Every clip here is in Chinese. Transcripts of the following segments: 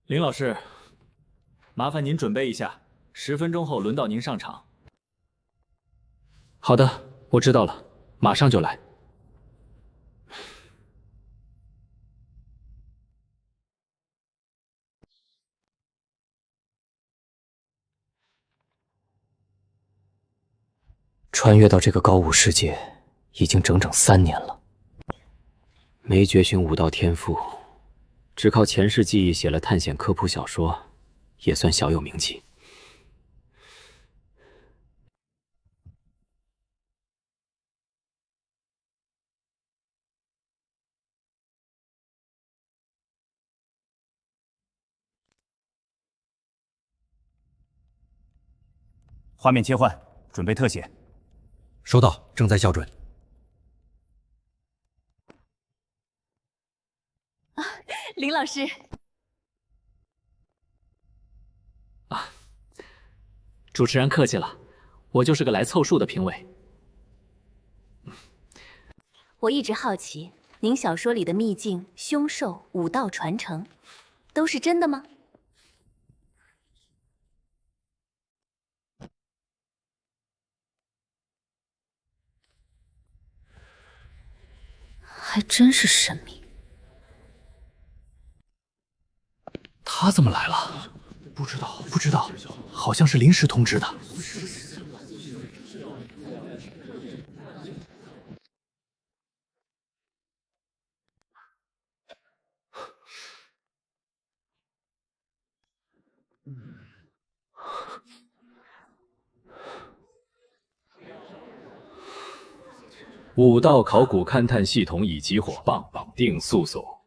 林老师，麻烦您准备一下，10分钟后轮到您上场。好的，我知道了，马上就来。穿越到这个高武世界，已经整整3年了。没觉醒武道天赋，只靠前世记忆写了探险科普小说，也算小有名气。画面切换，准备特写。收到，正在校准。林老师，主持人客气了，我就是个来凑数的评委。我一直好奇，您小说里的秘境、凶兽、武道传承，都是真的吗？还真是神秘。他怎么来了？不知道，好像是临时通知的。武道考古勘探系统已激活，绑定速索。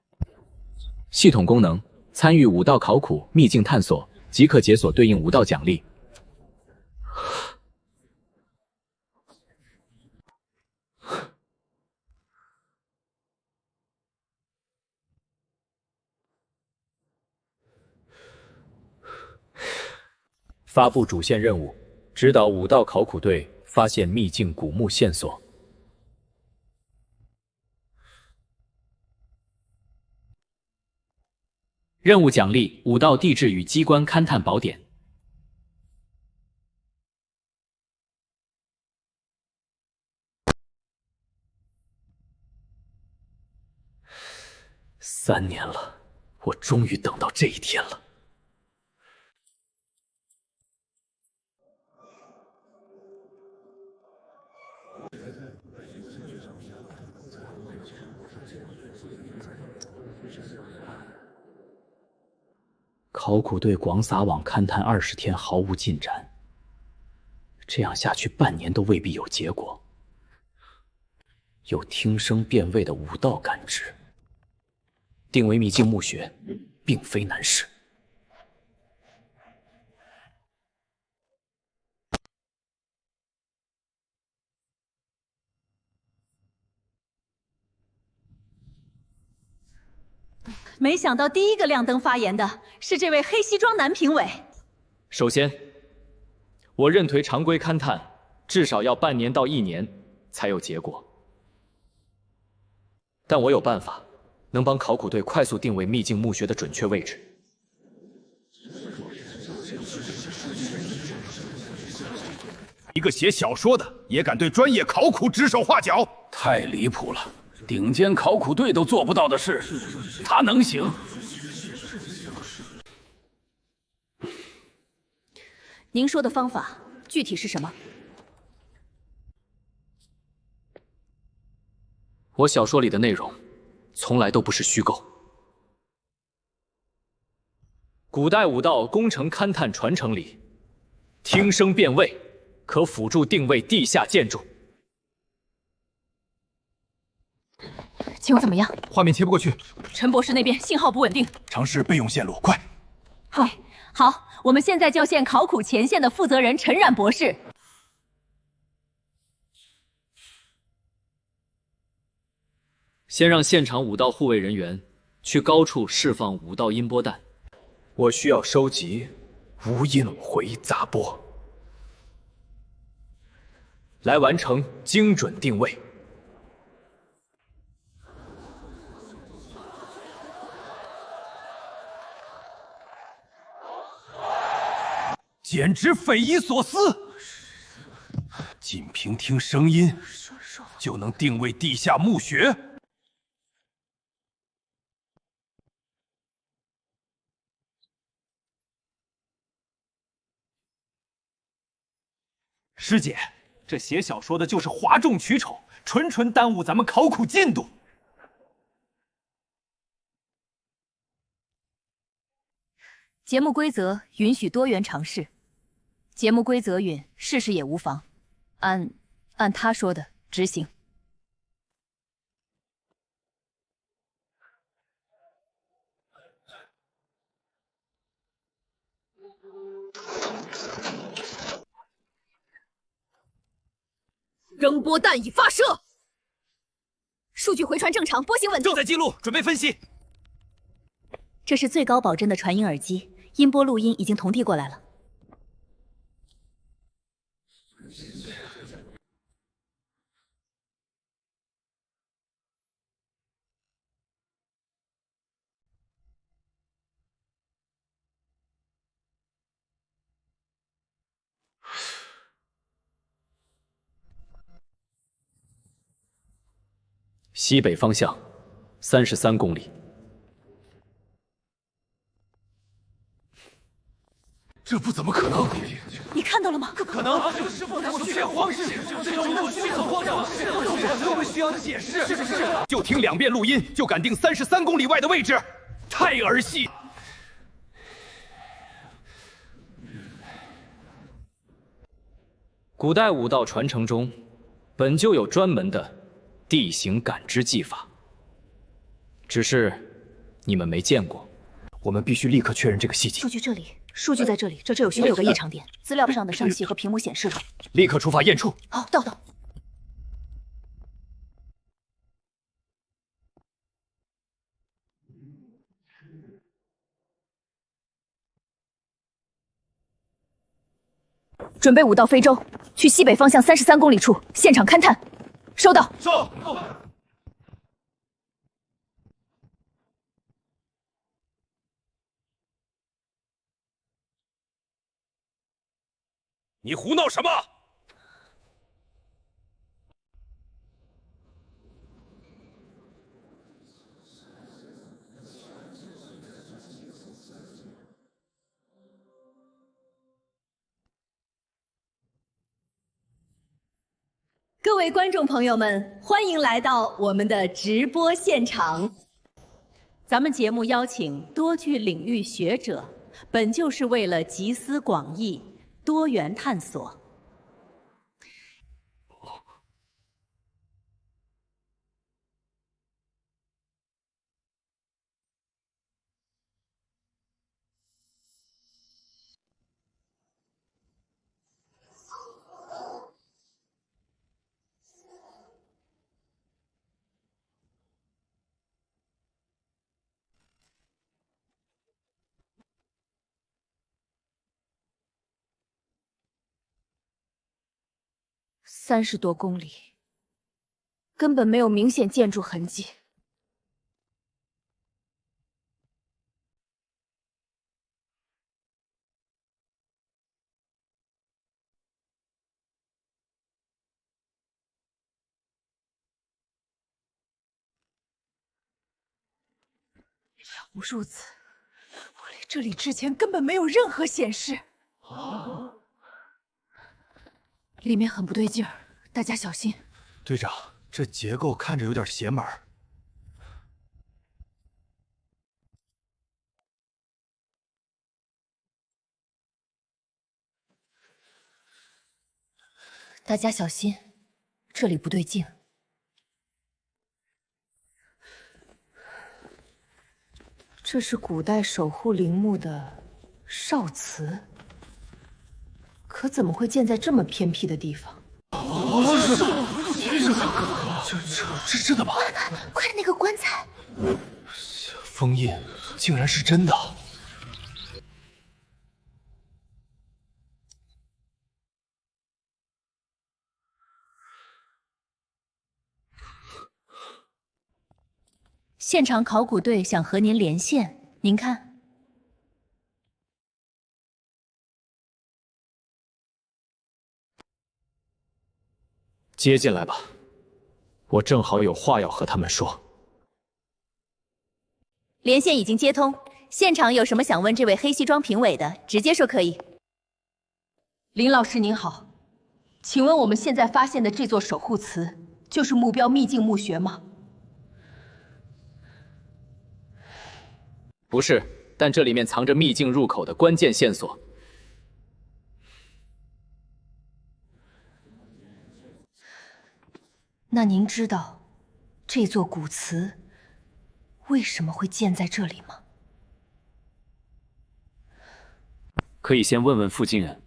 系统功能：参与武道考古秘境探索，即可解锁对应武道奖励。发布主线任务：指导武道考古队发现秘境古墓线索。任务奖励：武道地质与机关勘探宝典。3年了，我终于等到这一天了。考古队广撒网勘探20天，毫无进展。这样下去，半年都未必有结果。有听声辨位的武道感知，定为秘境墓穴，并非难事。没想到第一个亮灯发言的是这位黑西装男评委。首先，我认为常规勘探至少要半年到1年才有结果，但我有办法能帮考古队快速定位秘境墓穴的准确位置。一个写小说的也敢对专业考古指手画脚，太离谱了！顶尖考古队都做不到的事，他能行？您说的方法具体是什么？我小说里的内容，从来都不是虚构。古代武道工程勘探传承里，听声辨位可辅助定位地下建筑。情况怎么样？画面切不过去，陈博士那边信号不稳定。尝试备用线路，快！好，我们现在就线考古前线的负责人陈冉博士。先让现场武道护卫人员去高处释放武道音波弹。我需要收集无音回杂波，来完成精准定位。简直匪夷所思！仅凭听声音就能定位地下墓穴？师姐，这写小说的就是哗众取宠，纯纯耽误咱们考古进度。节目规则允许多元尝试，节目规则允试试也无妨，按他说的执行。扔波弹已发射，数据回传正常，波形稳定。正在记录，准备分析。这是最高保真的传音耳机，音波录音已经同递过来了。西北方向33公里。这不怎么可能！你看到了吗？可能这个师傅在出现荒事，这种误区很荒唐，我们需要解释。是。就听2遍录音，就敢定33公里外的位置，太儿戏！古代武道传承中，本就有专门的地形感知技法，只是你们没见过。我们必须立刻确认这个细节。数据这里，数据在这里，这有16个异常点，资料上的上系和屏幕显示了。立刻出发验触。好，到。准备5到非洲，去西北方向33公里处现场勘探。收到。收。你胡闹什么？各位观众朋友们，欢迎来到我们的直播现场。咱们节目邀请多具领域学者，本就是为了集思广益、多元探索。30多公里，根本没有明显建筑痕迹。无数次，我离这里之前根本没有任何显示。里面很不对劲儿，大家小心。队长，这结构看着有点邪门儿。大家小心，这里不对劲。这是古代守护陵墓的少祠，可怎么会建在这么偏僻的地方？这真的吗？快看那个棺材！封印竟然是真的！现场考古队想和您连线，您看。接进来吧，我正好有话要和他们说。连线已经接通，现场有什么想问这位黑西装评委的，直接说可以。林老师您好，请问我们现在发现的这座守护祠就是目标秘境墓穴吗？不是，但这里面藏着秘境入口的关键线索。那您知道这座古祠为什么会建在这里吗？可以先问问附近人，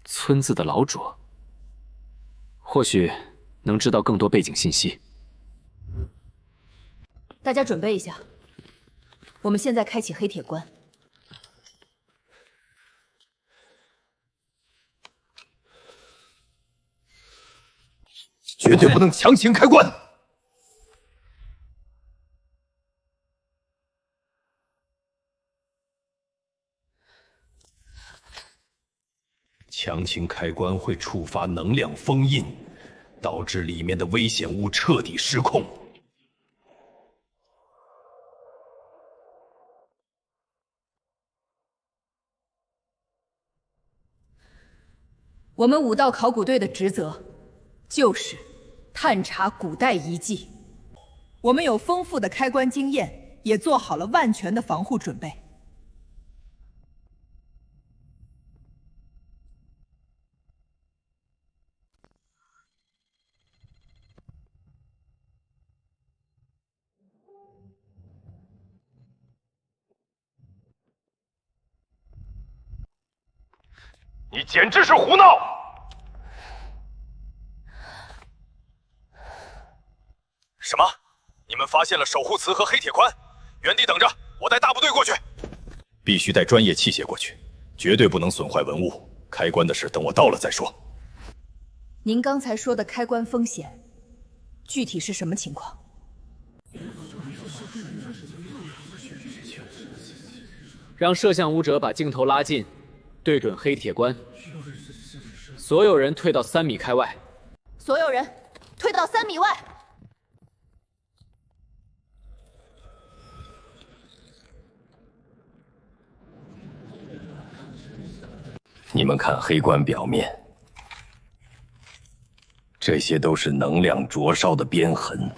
村子的老主，或许能知道更多背景信息。大家准备一下，我们现在开启黑铁关。绝对不能强行开关。强行开关会触发能量封印，导致里面的危险物彻底失控。我们武道考古队的职责就是探查古代遗迹。我们有丰富的开关经验，也做好了万全的防护准备。你简直是胡闹！什么？你们发现了守护祠和黑铁关？原地等着，我带大部队过去。必须带专业器械过去，绝对不能损坏文物。开关的事等我到了再说。您刚才说的开关风险，具体是什么情况？让摄像舞者把镜头拉近，对准黑铁关。所有人退到3米开外。所有人退到3米外。你们看黑关表面，这些都是能量灼烧的边痕。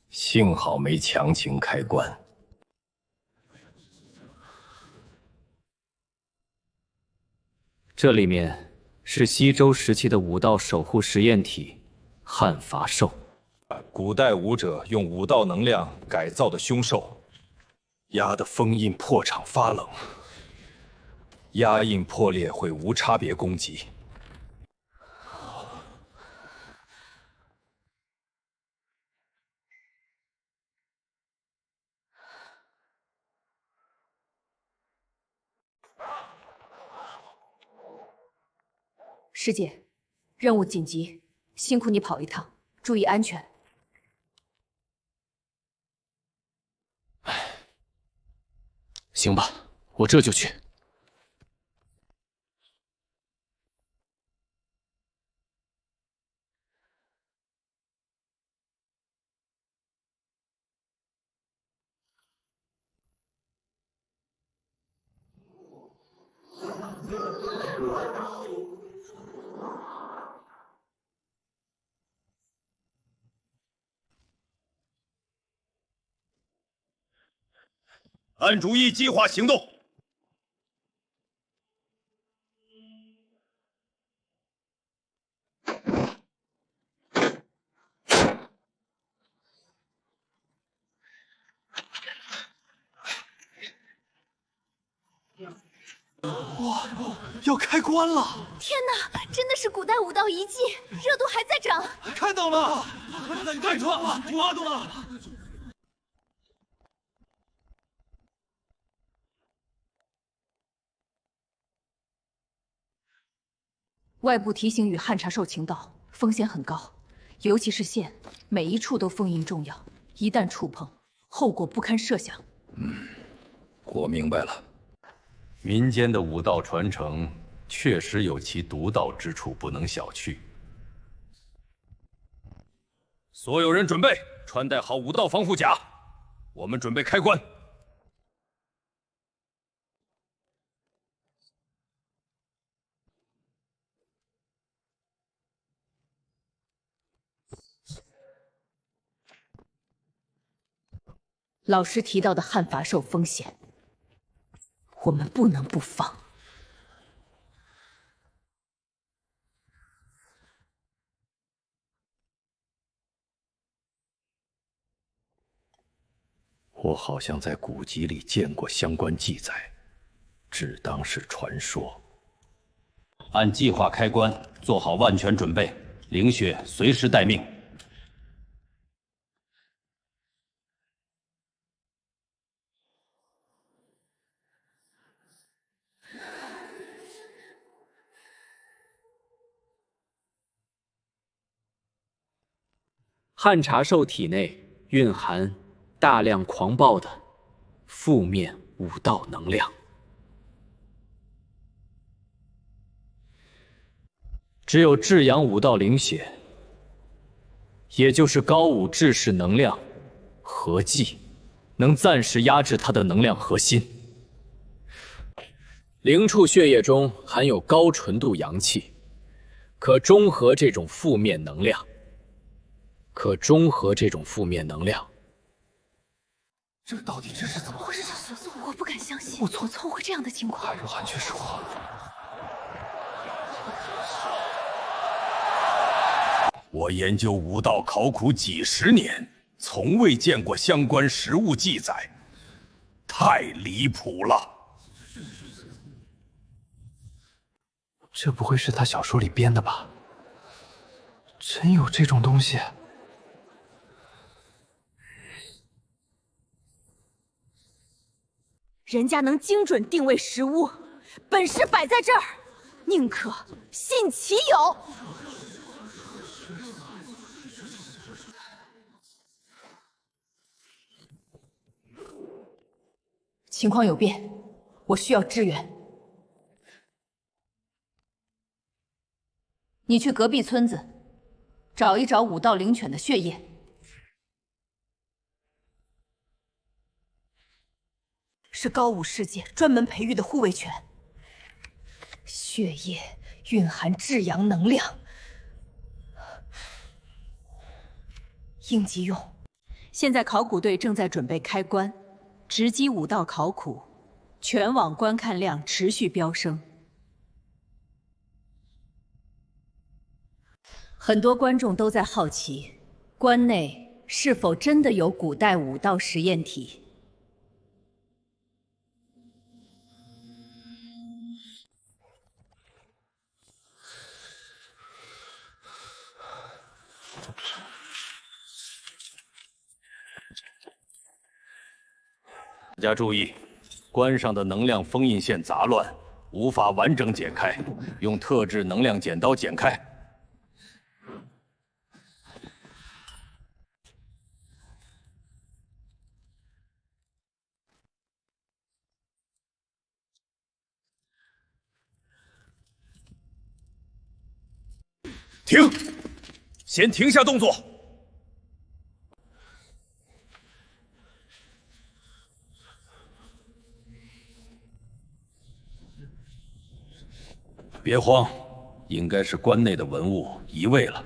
幸好没强行开关。这里面是西周时期的武道守护实验体汉伐兽，古代武者用武道能量改造的凶兽，压得封印破场发冷，压印破裂会无差别攻击。师姐，任务紧急，辛苦你跑一趟，注意安全。行吧，我这就去。按主意计划行动。哇，要开关了！天哪，真的是古代武道遗迹，热度还在涨。看到了，太壮了，抓住了！外部提醒与汉查兽情道，风险很高，尤其是线，每一处都封印重要，一旦触碰，后果不堪设想。我明白了。民间的武道传承确实有其独到之处，不能小觑。所有人准备，穿戴好武道防护甲，我们准备开棺。老师提到的汉伐兽风险，我们不能不防。我好像在古籍里见过相关记载，只当是传说。按计划开棺，做好万全准备，凌雪随时待命。旱茶兽体内蕴含大量狂暴的负面武道能量，只有至阳武道灵血，也就是高武志士能量合计，能暂时压制它的能量核心。灵畜血液中含有高纯度阳气，可中和这种负面能量。这到底是怎么回事？我不敢相信，我错会这样的情况。海若寒却是我。我研究武道考古几十年，从未见过相关实物记载，太离谱了。这不会是他小说里编的吧？真有这种东西？人家能精准定位实物，本事摆在这儿，宁可信其有。情况有变，我需要支援。你去隔壁村子找一找武道灵犬的血液。是高武世界专门培育的护卫犬，血液蕴含至阳能量，应急用。现在考古队正在准备开棺，直击武道考古，全网观看量持续飙升。很多观众都在好奇，棺内是否真的有古代武道实验体？大家注意，棺上的能量封印线杂乱，无法完整剪开，用特制能量剪刀剪开。停！先停下动作。别慌，应该是棺内的文物移位了。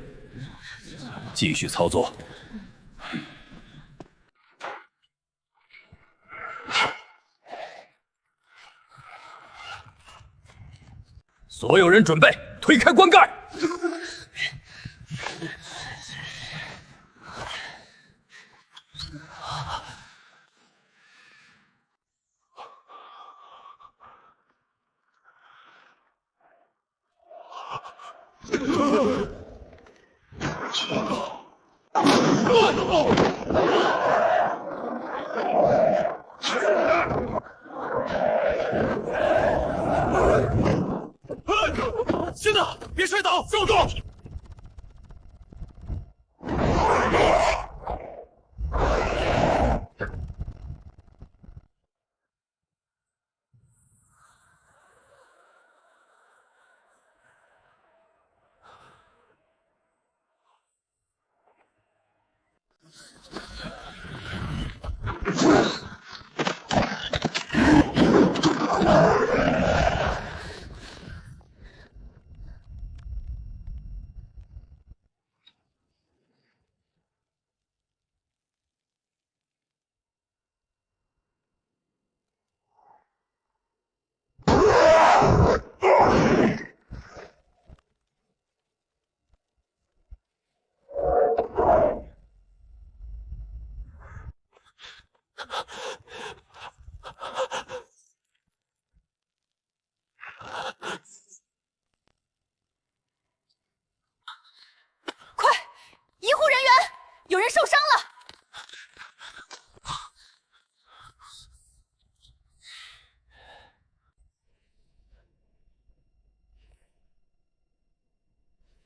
继续操作。所有人准备，推开棺盖。新的，别摔倒，稍坐。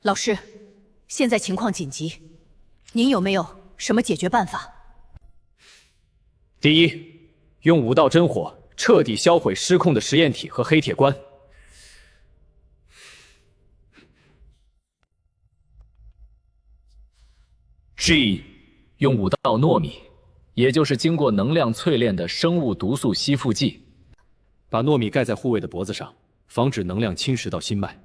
老师，现在情况紧急，您有没有什么解决办法？第一，用武道真火彻底销毁失控的实验体和黑铁棺。G， 用武道糯米，也就是经过能量淬炼的生物毒素吸附剂，把糯米盖在护卫的脖子上，防止能量侵蚀到心脉。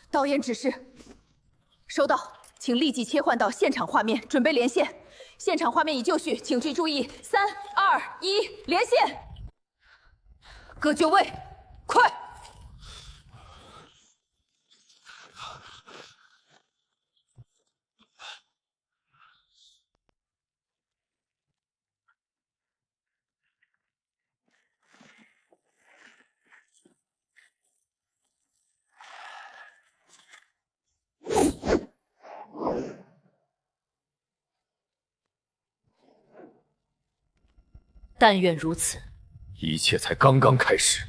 导演指示，收到，请立即切换到现场画面，准备连线。现场画面已就绪，请注意，3、2、1，连线。各就位，快！但愿如此。一切才刚刚开始。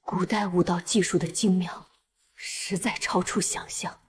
古代武道技术的精妙，实在超出想象。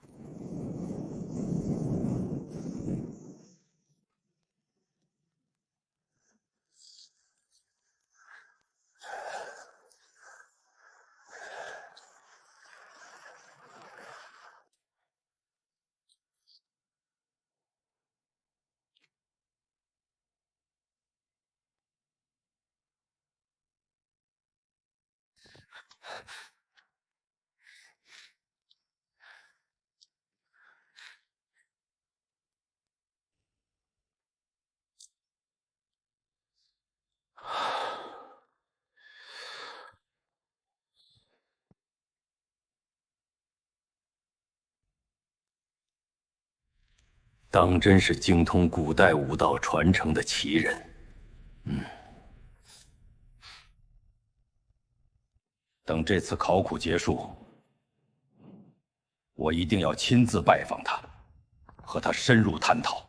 当真是精通古代武道传承的奇人。等这次考古结束，我一定要亲自拜访他，和他深入探讨。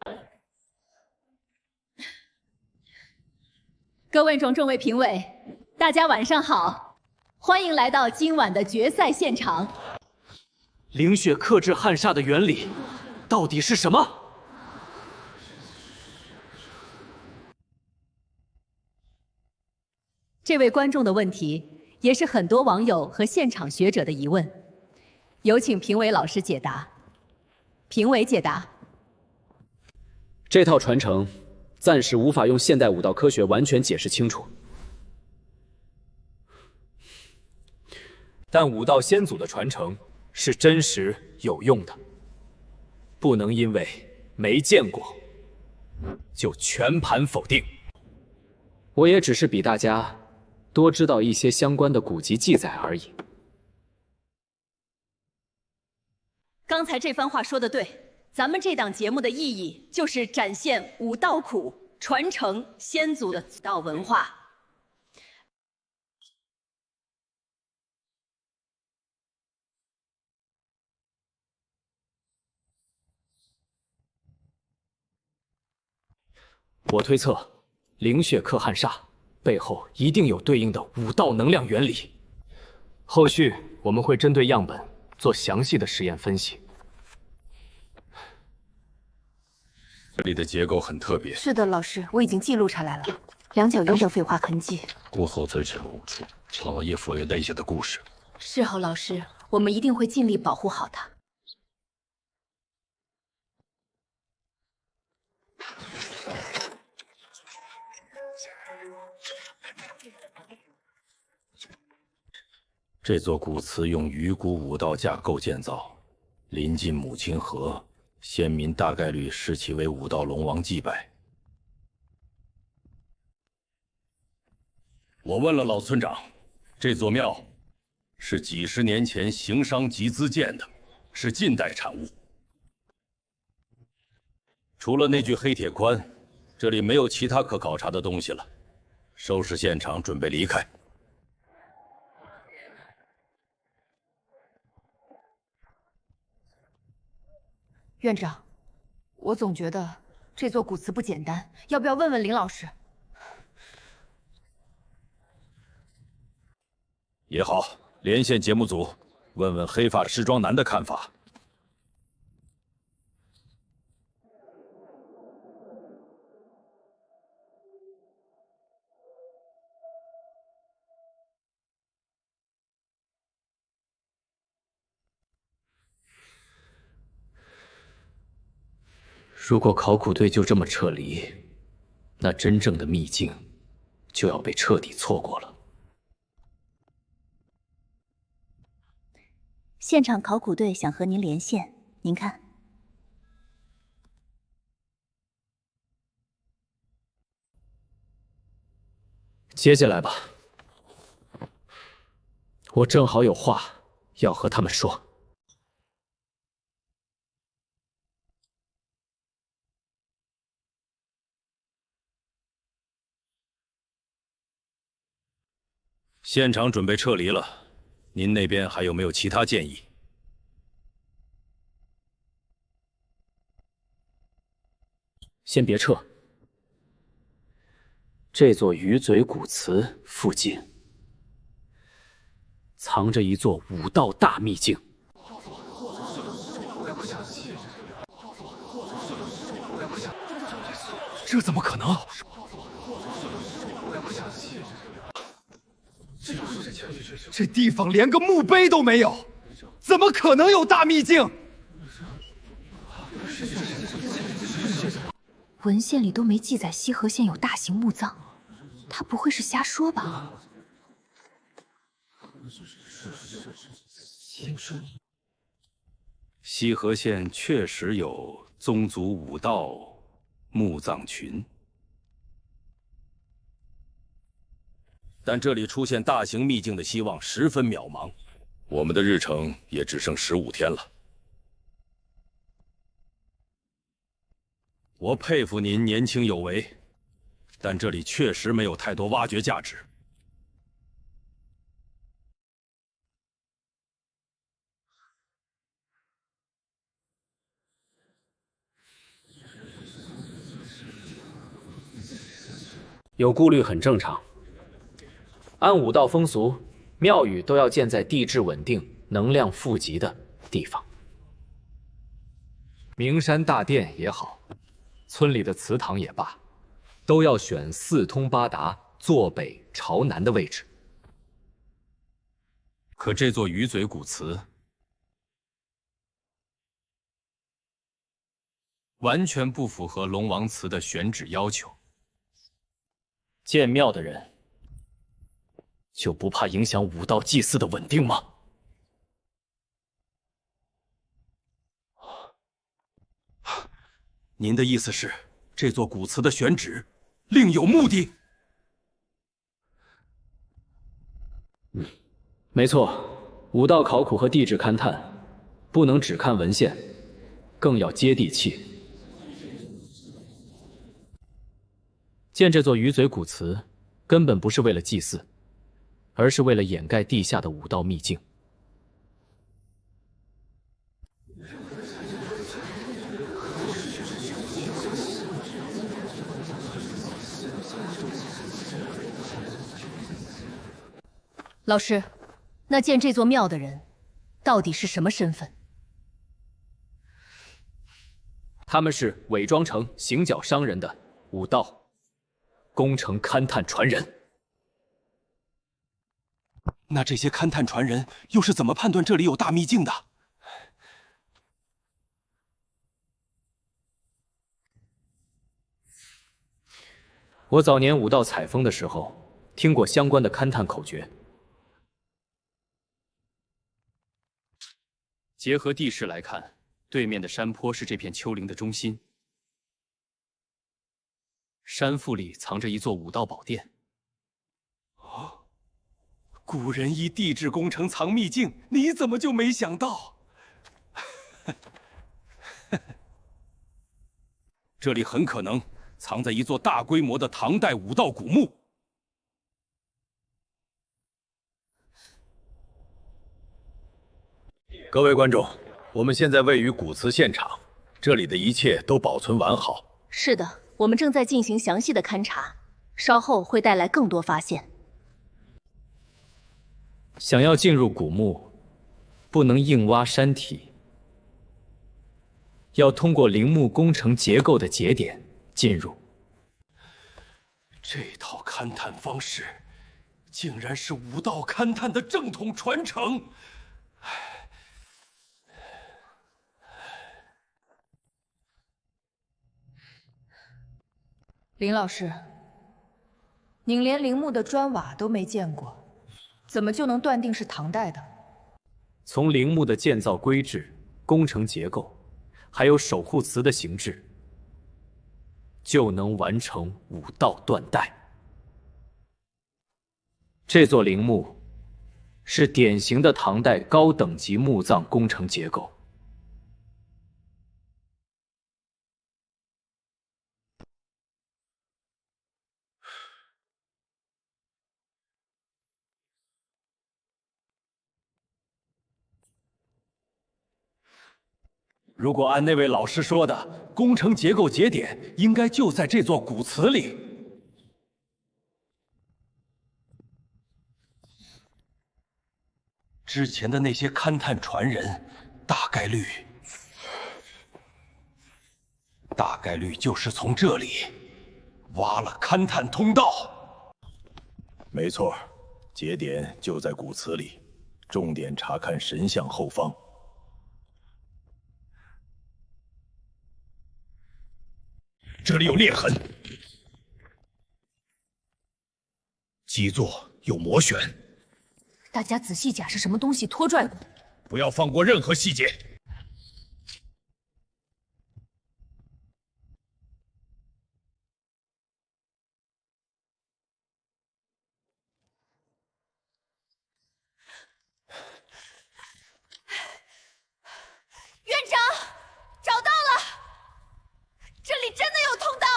各位众评委，大家晚上好，欢迎来到今晚的决赛现场。凌雪克制汉煞的原理到底是什么？这位观众的问题，也是很多网友和现场学者的疑问，有请评委老师解答。评委解答：这套传承暂时无法用现代武道科学完全解释清楚，但武道先祖的传承是真实有用的，不能因为没见过就全盘否定。我也只是比大家多知道一些相关的古籍记载而已。刚才这番话说得对，咱们这档节目的意义就是展现武道苦，传承先祖的武道文化。我推测，凌血克汉煞背后一定有对应的武道能量原理。后续我们会针对样本做详细的实验分析。这里的结构很特别，是的，老师，我已经记录下来了，两脚鱼的废话痕迹。过后再查出老叶佛爷带下的故事。是哦，老师，我们一定会尽力保护好它。这座古祠用鱼骨武道架构建造，临近母亲河，先民大概率视其为武道龙王祭拜。我问了老村长，这座庙是几十年前行商集资建的，是近代产物。除了那具黑铁棺，这里没有其他可考察的东西了。收拾现场，准备离开。院长，我总觉得这座古祠不简单，要不要问问林老师？也好，连线节目组，问问黑发时装男的看法。如果考古队就这么撤离，那真正的秘境就要被彻底错过了。现场考古队想和您连线，您看。接进来吧，我正好有话要和他们说。现场准备撤离了，您那边还有没有其他建议？先别撤，这座鱼嘴古祠附近藏着一座武道大秘境。这怎么可能？这地方连个墓碑都没有，怎么可能有大秘境？文献里都没记载西河县有大型墓葬，他不会是瞎说吧？西河县确实有宗族武道墓葬群，但这里出现大型秘境的希望十分渺茫。我们的日程也只剩15天了。我佩服您年轻有为，但这里确实没有太多挖掘价值。有顾虑很正常。按武道风俗，庙宇都要建在地质稳定、能量富集的地方。名山大殿也好，村里的祠堂也罢，都要选四通八达、坐北朝南的位置。可这座鱼嘴古祠完全不符合龙王祠的选址要求。建庙的人就不怕影响武道祭祀的稳定吗？您的意思是，这座古祠的选址另有目的？没错，武道考古和地质勘探不能只看文献，更要接地气。建这座鱼嘴古祠根本不是为了祭祀，而是为了掩盖地下的武道秘境。老师，那建这座庙的人到底是什么身份？他们是伪装成行脚商人的武道工程勘探传人。那这些勘探传人又是怎么判断这里有大秘境的？我早年武道采风的时候，听过相关的勘探口诀。结合地势来看，对面的山坡是这片丘陵的中心。山腹里藏着一座武道宝殿。哦，古人依地质工程藏秘境，你怎么就没想到？这里很可能藏在一座大规模的唐代武道古墓。各位观众，我们现在位于古祠现场，这里的一切都保存完好。是的，我们正在进行详细的勘查，稍后会带来更多发现。想要进入古墓，不能硬挖山体，要通过陵墓工程结构的节点进入。这套勘探方式，竟然是武道勘探的正统传承。林老师，您连陵墓的砖瓦都没见过，怎么就能断定是唐代的？从陵墓的建造规制、工程结构，还有守护祠的形制，就能完成武道断代。这座陵墓是典型的唐代高等级墓葬工程结构。如果按那位老师说的，工程结构节点应该就在这座古祠里。之前的那些勘探传人，大概率就是从这里挖了勘探通道。没错，节点就在古祠里，重点查看神像后方。这里有裂痕，基座有磨旋，大家仔细检视什么东西拖拽过，不要放过任何细节。院长，找到了，这里真的有通道。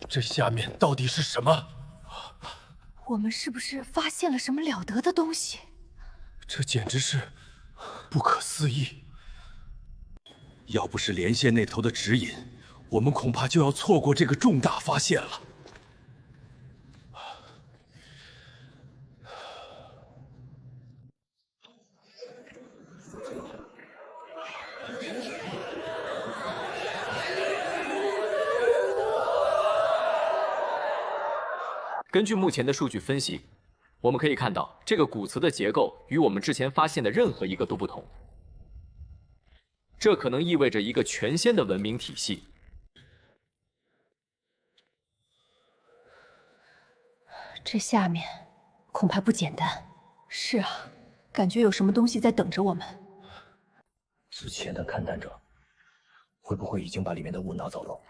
这下面到底是什么？我们是不是发现了什么了得的东西？这简直是不可思议！要不是连线那头的指引，我们恐怕就要错过这个重大发现了。根据目前的数据分析，我们可以看到这个古祠的结构与我们之前发现的任何一个都不同。这可能意味着一个全新的文明体系。这下面恐怕不简单。是啊，感觉有什么东西在等着我们。之前的勘探者会不会已经把里面的物拿走了？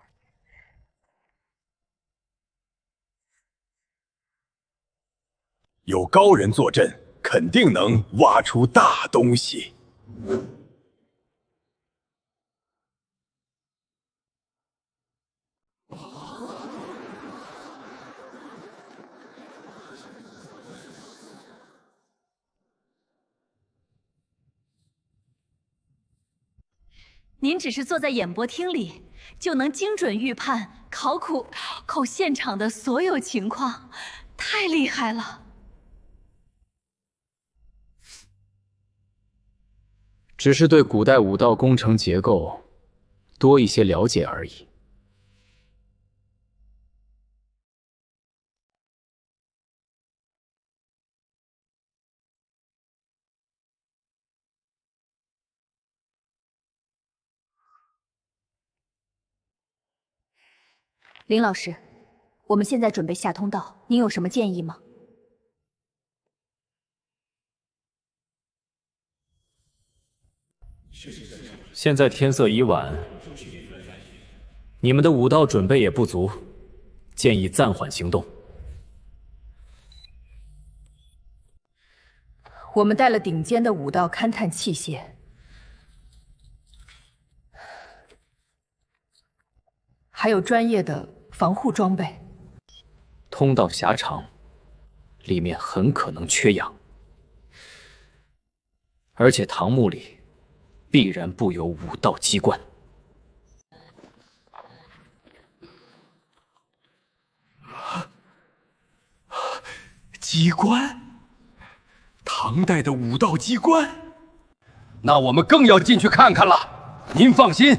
有高人坐镇，肯定能挖出大东西。您只是坐在演播厅里，就能精准预判考现场的所有情况，太厉害了！只是对古代武道工程结构多一些了解而已。林老师，我们现在准备下通道，您有什么建议吗？现在天色已晚，你们的武道准备也不足，建议暂缓行动。我们带了顶尖的武道勘探器械，还有专业的防护装备。通道狭长，里面很可能缺氧，而且唐墓里必然布有武道机关。机关？唐代的武道机关？那我们更要进去看看了。您放心，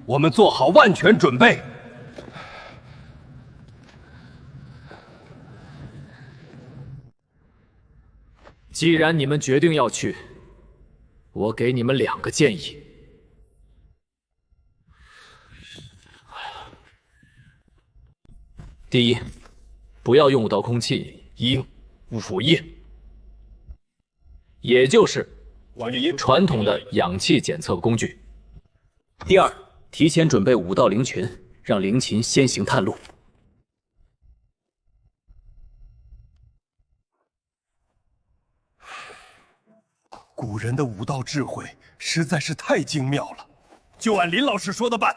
我们做好万全准备。既然你们决定要去，我给你们2个建议。第一，不要用武道空气鹰午夜，也就是传统的氧气检测工具。第二，提前准备武道灵群，让灵禽先行探路。古人的武道智慧实在是太精妙了，就按林老师说的办。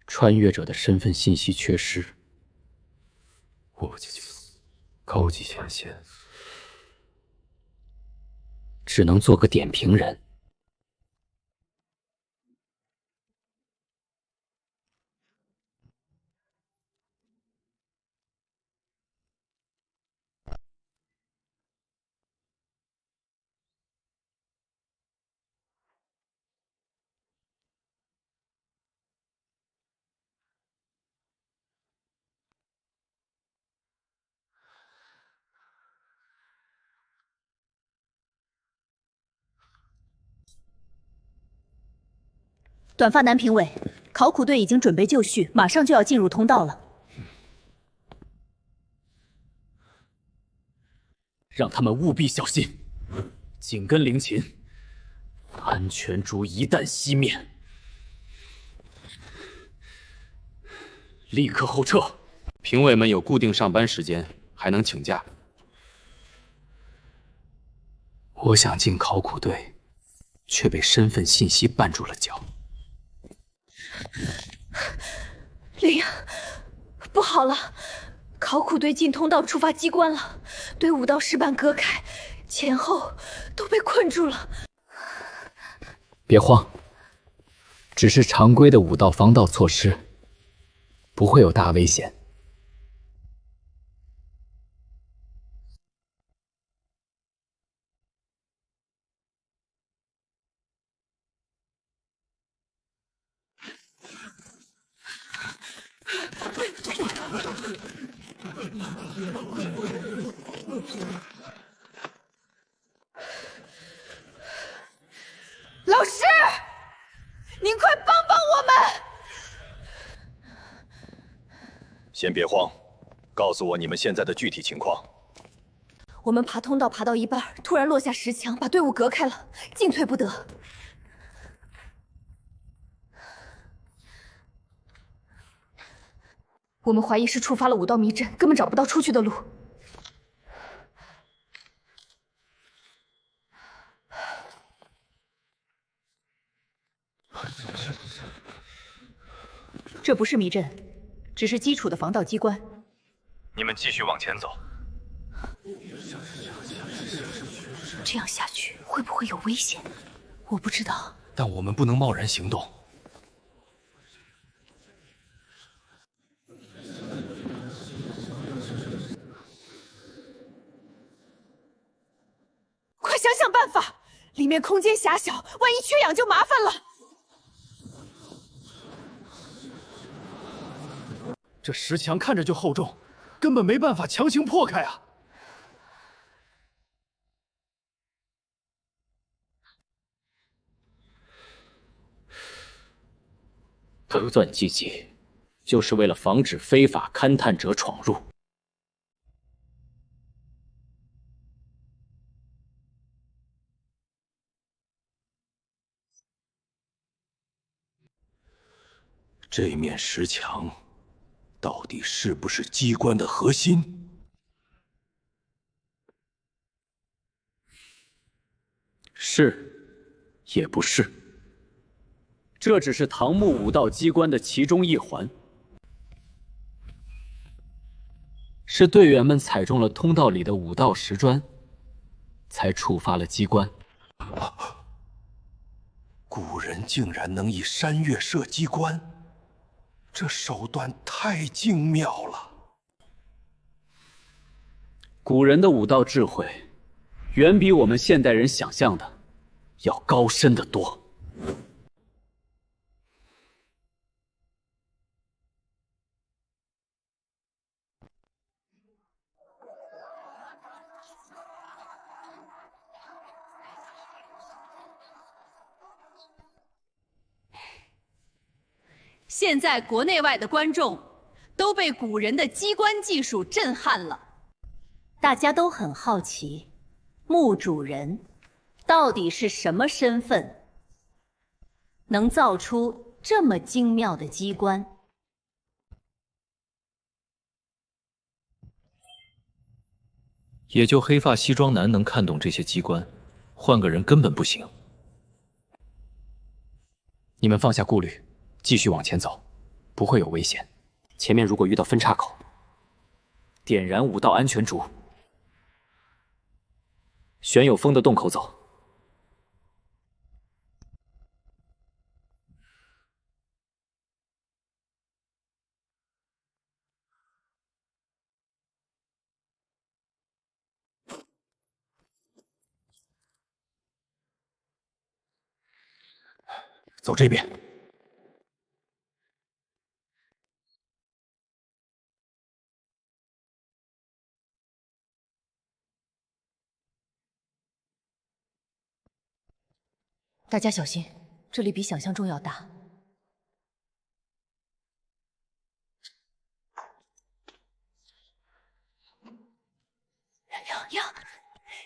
穿越者的身份信息缺失，我姐姐，高级前线，只能做个点评人。短发男评委，考古队已经准备就绪，马上就要进入通道了。让他们务必小心，紧跟灵禽，安全烛一旦熄灭，立刻后撤。评委们有固定上班时间，还能请假。我想进考古队，却被身份信息绊住了脚。灵，不好了！考古队进通道触发机关了，对武道石板隔开，前后都被困住了。别慌，只是常规的武道防盗措施，不会有大危险。老师，您快帮帮我们！先别慌，告诉我你们现在的具体情况。我们爬通道爬到一半，突然落下石墙，把队伍隔开了，进退不得。我们怀疑是触发了武道迷阵，根本找不到出去的路。这不是迷阵，只是基础的防盗机关。你们继续往前走。这样下去会不会有危险？我不知道。但我们不能贸然行动。快想想办法！里面空间狭小，万一缺氧就麻烦了。这石墙看着就厚重，根本没办法强行破开啊！不断积极，就是为了防止非法勘探者闯入。这面石墙到底是不是机关的核心？是，也不是。这只是唐墓武道机关的其中一环，是队员们踩中了通道里的武道石砖，才触发了机关。古人竟然能以山岳射机关，这手段太精妙了。古人的武道智慧，远比我们现代人想象的要高深得多。现在国内外的观众都被古人的机关技术震撼了，大家都很好奇，墓主人到底是什么身份，能造出这么精妙的机关？也就黑发西装男能看懂这些机关，换个人根本不行。你们放下顾虑，继续往前走，不会有危险。前面如果遇到分岔口，点燃武道安全烛，选有风的洞口走。走这边。大家小心，这里比想象中要大。呀，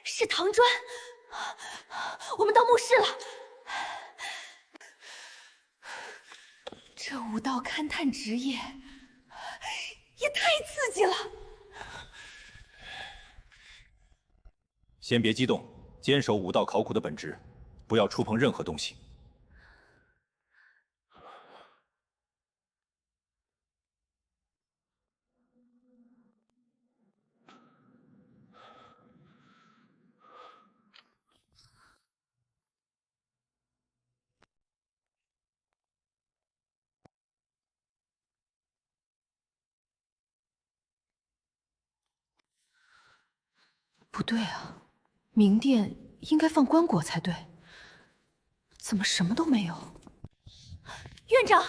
是唐砖，我们到墓室了。这武道勘探职业也太刺激了！先别激动，坚守武道考古的本质，不要触碰任何东西。不对啊，明殿应该放棺椁才对，怎么什么都没有？院长，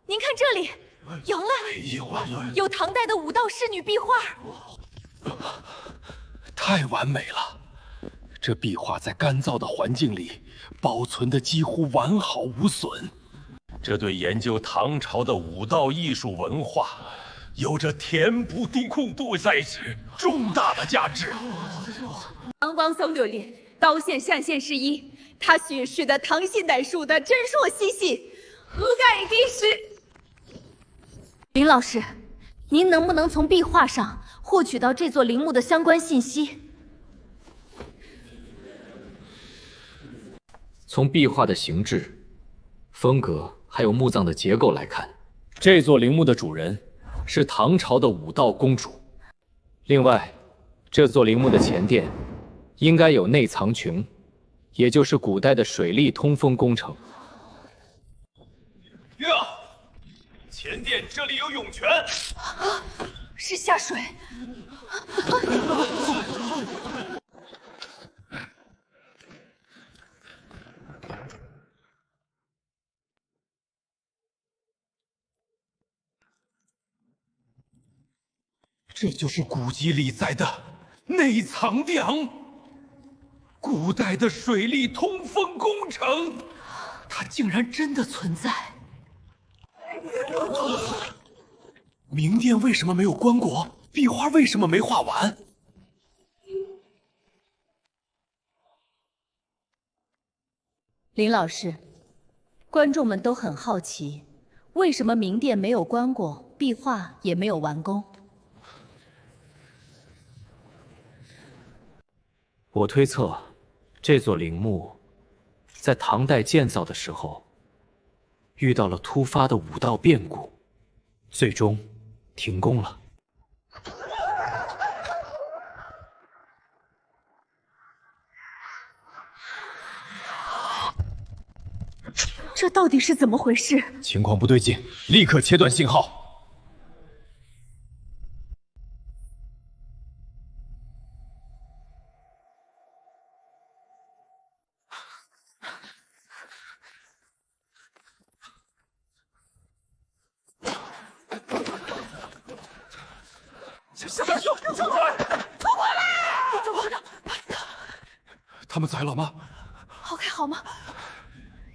您看这里，有了，有唐代的武道仕女壁画。太完美了！这壁画在干燥的环境里保存的几乎完好无损，这对研究唐朝的武道艺术文化有着填补地空度在之重大的价值。唐王僧六列，刀线扇线是一，他叙事的唐信乃术的真硕细细，何盖一时。林老师，您能不能从壁画上获取到这座陵墓的相关信息？从壁画的形制、风格还有墓葬的结构来看，这座陵墓的主人是唐朝的武道公主。另外，这座陵墓的前殿应该有内藏穹，也就是古代的水利通风工程。呀，前殿这里有涌泉，是下水。这就是古籍里载的内藏梁，古代的水利通风工程，它竟然真的存在。明殿为什么没有棺椁？壁画为什么没画完？林老师，观众们都很好奇，为什么明殿没有棺椁，壁画也没有完工？我推测，这座陵墓在唐代建造的时候，遇到了突发的武道变故，最终停工了。这到底是怎么回事？情况不对劲，立刻切断信号。小兄，出来！出来！怎么了？他们宰了吗？好开好吗？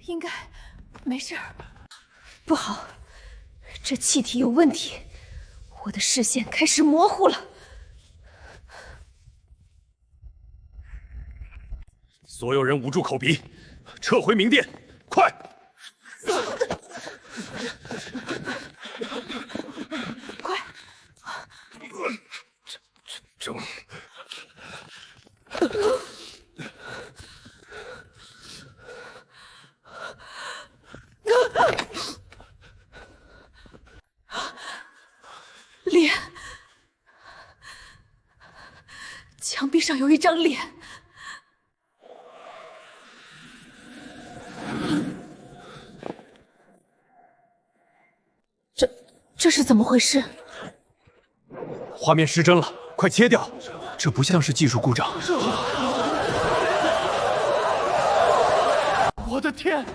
应该没事儿。不好，这气体有问题，我的视线开始模糊了。所有人捂住口鼻，撤回明殿，快！快！这。脸，墙壁上有一张脸。这是怎么回事？画面失真了，快切掉！这不像是技术故障。我的天，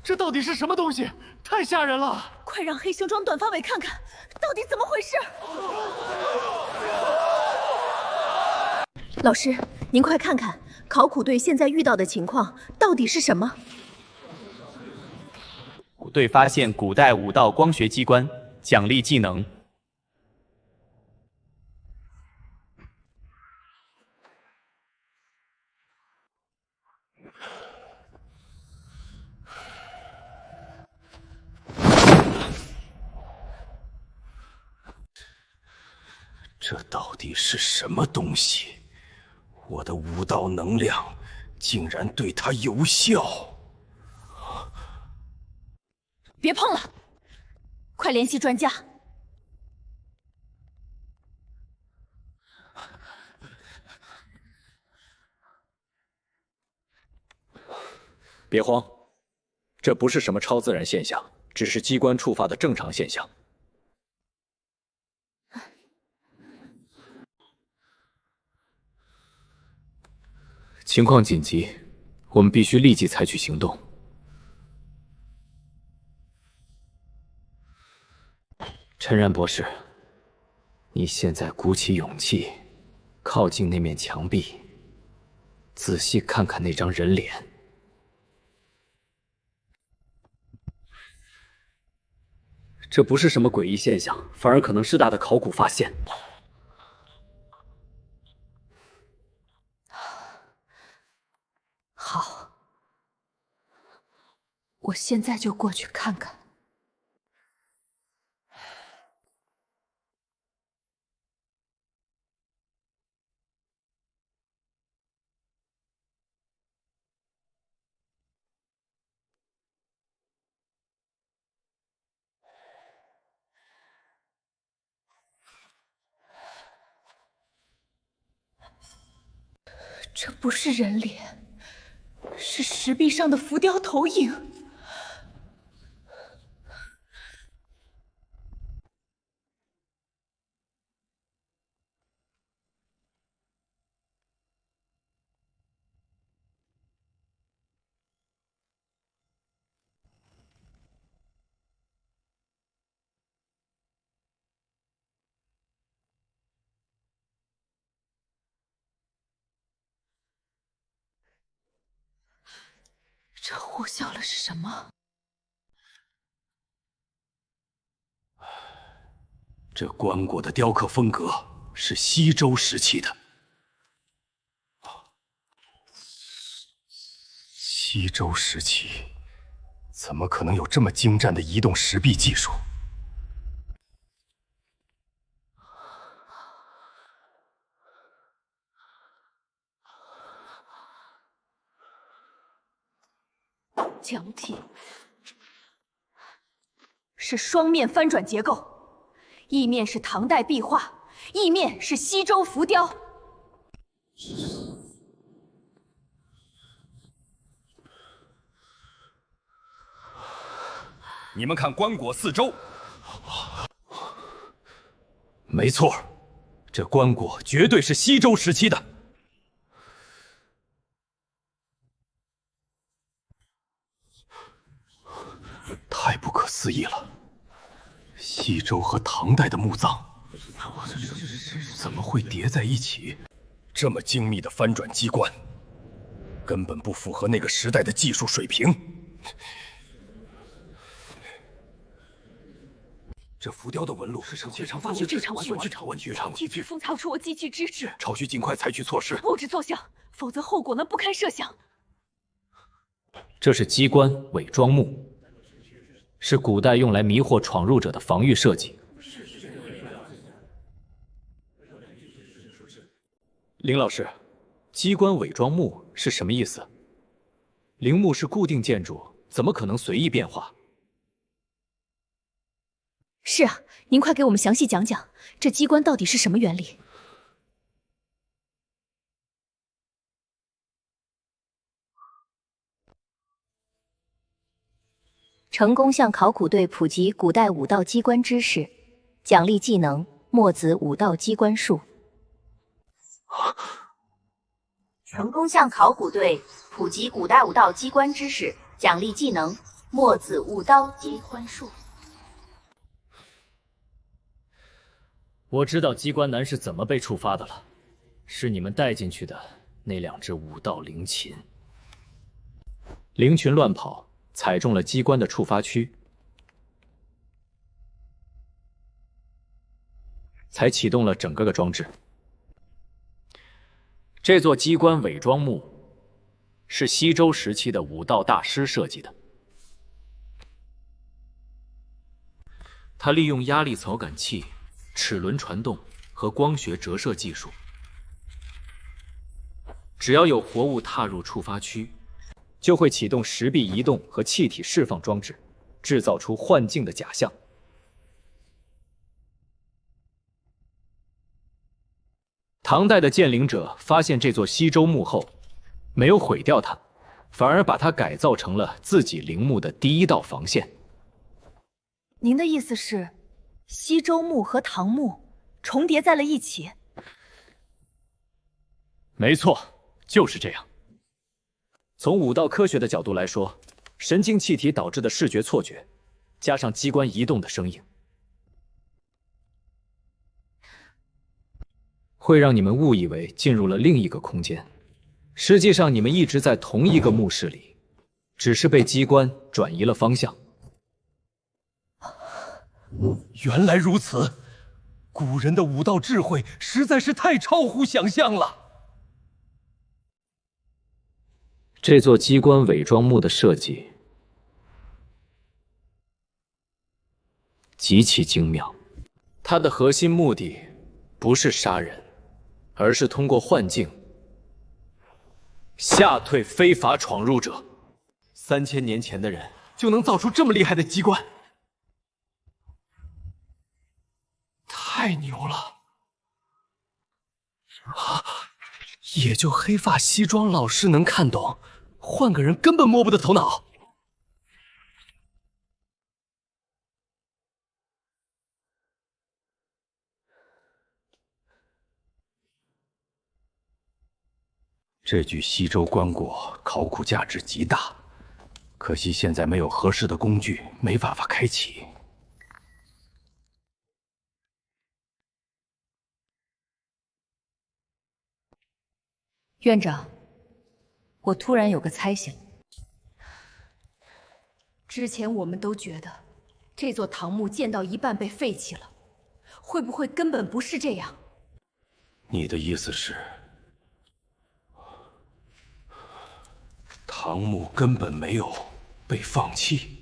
这到底是什么东西？太吓人了！快让黑熊庄短发尾看看，到底怎么回事？老师，您快看看，考古队现在遇到的情况到底是什么？古队发现古代武道光学机关，奖励技能。这到底是什么东西？我的武道能量竟然对他有效！别碰了，快联系专家。别慌，这不是什么超自然现象，只是机关触发的正常现象。情况紧急，我们必须立即采取行动。陈然博士，你现在鼓起勇气，靠近那面墙壁，仔细看看那张人脸。这不是什么诡异现象，反而可能是大的考古发现。好，我现在就过去看看。这不是人脸，是石壁上的浮雕投影。这呼啸的是什么？这棺椁的雕刻风格是西周时期的。西周时期，怎么可能有这么精湛的移动石壁技术？墙体是双面翻转结构，一面是唐代壁画，一面是西周浮雕。你们看棺椁四周，没错，这棺椁绝对是西周时期的。太不可思议了！西周和唐代的墓葬，怎么会叠在一起？这么精密的翻转机关，根本不符合那个时代的技术水平。这浮雕的纹路是绝场发现，绝场风操出我急剧之事，朝需尽快采取措施，不止奏效，否则后果呢不堪设想。这是机关伪装木，是古代用来迷惑闯入者的防御设计。林老师，机关伪装木是什么意思？陵墓是固定建筑，怎么可能随意变化？是啊，您快给我们详细讲讲，这机关到底是什么原理？成功向考古队普及古代武道机关知识，奖励技能墨子武道机关术。成功向考古队普及古代武道机关知识，奖励技能墨子武道机关术。我知道机关男是怎么被触发的了，是你们带进去的那2只武道灵禽。灵群乱跑，踩中了机关的触发区，才启动了整个装置。这座机关伪装墓是西周时期的武道大师设计的，他利用压力槽感器、齿轮传动和光学折射技术，只要有活物踏入触发区，就会启动石壁移动和气体释放装置，制造出幻境的假象。唐代的鉴灵者发现这座西周墓后，没有毁掉它，反而把它改造成了自己陵墓的第一道防线。您的意思是，西周墓和唐墓重叠在了一起？没错，就是这样。从武道科学的角度来说，神经气体导致的视觉错觉，加上机关移动的声音，会让你们误以为进入了另一个空间。实际上，你们一直在同一个墓室里，只是被机关转移了方向。原来如此，古人的武道智慧实在是太超乎想象了。这座机关伪装墓的设计极其精妙，它的核心目的不是杀人，而是通过幻境吓退非法闯入者。3000年前的人就能造出这么厉害的机关，太牛了！啊，也就黑发西装老师能看懂，换个人根本摸不得头脑。这具西周棺椁考古价值极大，可惜现在没有合适的工具，没办法开启。院长，我突然有个猜想。之前我们都觉得这座唐墓建到一半被废弃了，会不会根本不是这样？你的意思是，唐墓根本没有被放弃？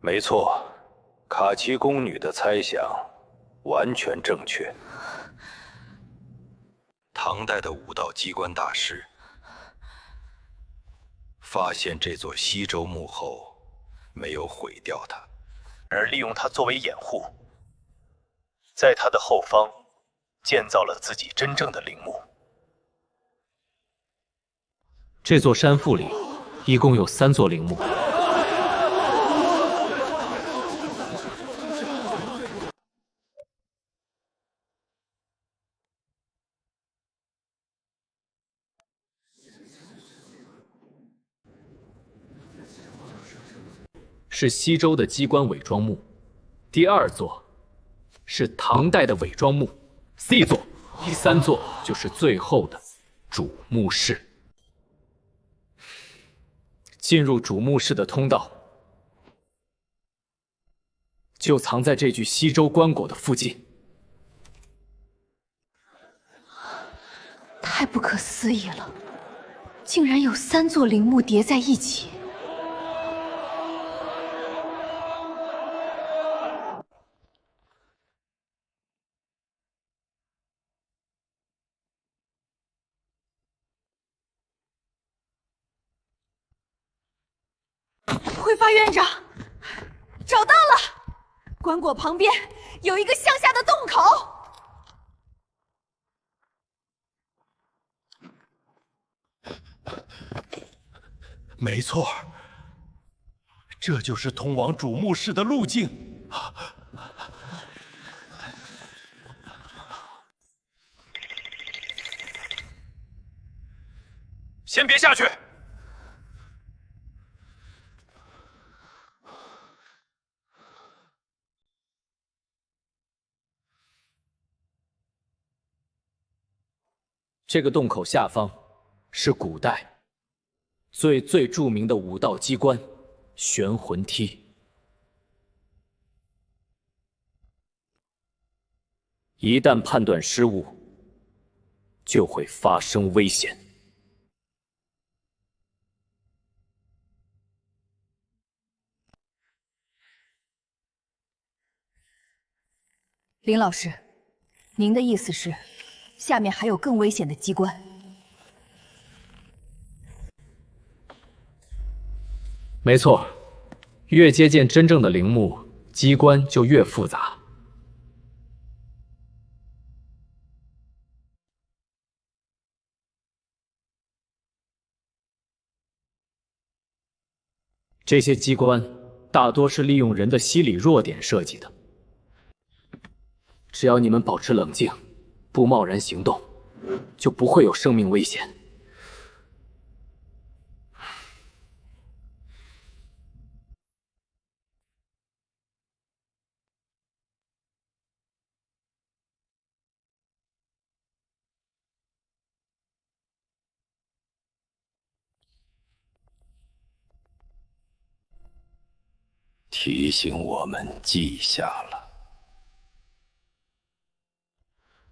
没错，卡奇宫女的猜想完全正确。唐代的武道机关大师发现这座西周墓后，没有毁掉它，而利用它作为掩护，在它的后方建造了自己真正的陵墓。这座山腹里一共有3座陵墓。是西周的机关伪装墓，第2座是唐代的伪装墓 C 座，第3座就是最后的主墓室。进入主墓室的通道就藏在这具西周棺椁的附近。太不可思议了，竟然有3座陵墓叠在一起。辉发院长，找到了！棺椁旁边有一个向下的洞口。没错，这就是通往主墓室的路径。先别下去。这个洞口下方是古代最著名的武道机关——玄魂梯。一旦判断失误，就会发生危险。林老师，您的意思是，下面还有更危险的机关？没错，越接近真正的陵墓，机关就越复杂。这些机关大多是利用人的心理弱点设计的。只要你们保持冷静，不贸然行动，就不会有生命危险。提醒我们记下了。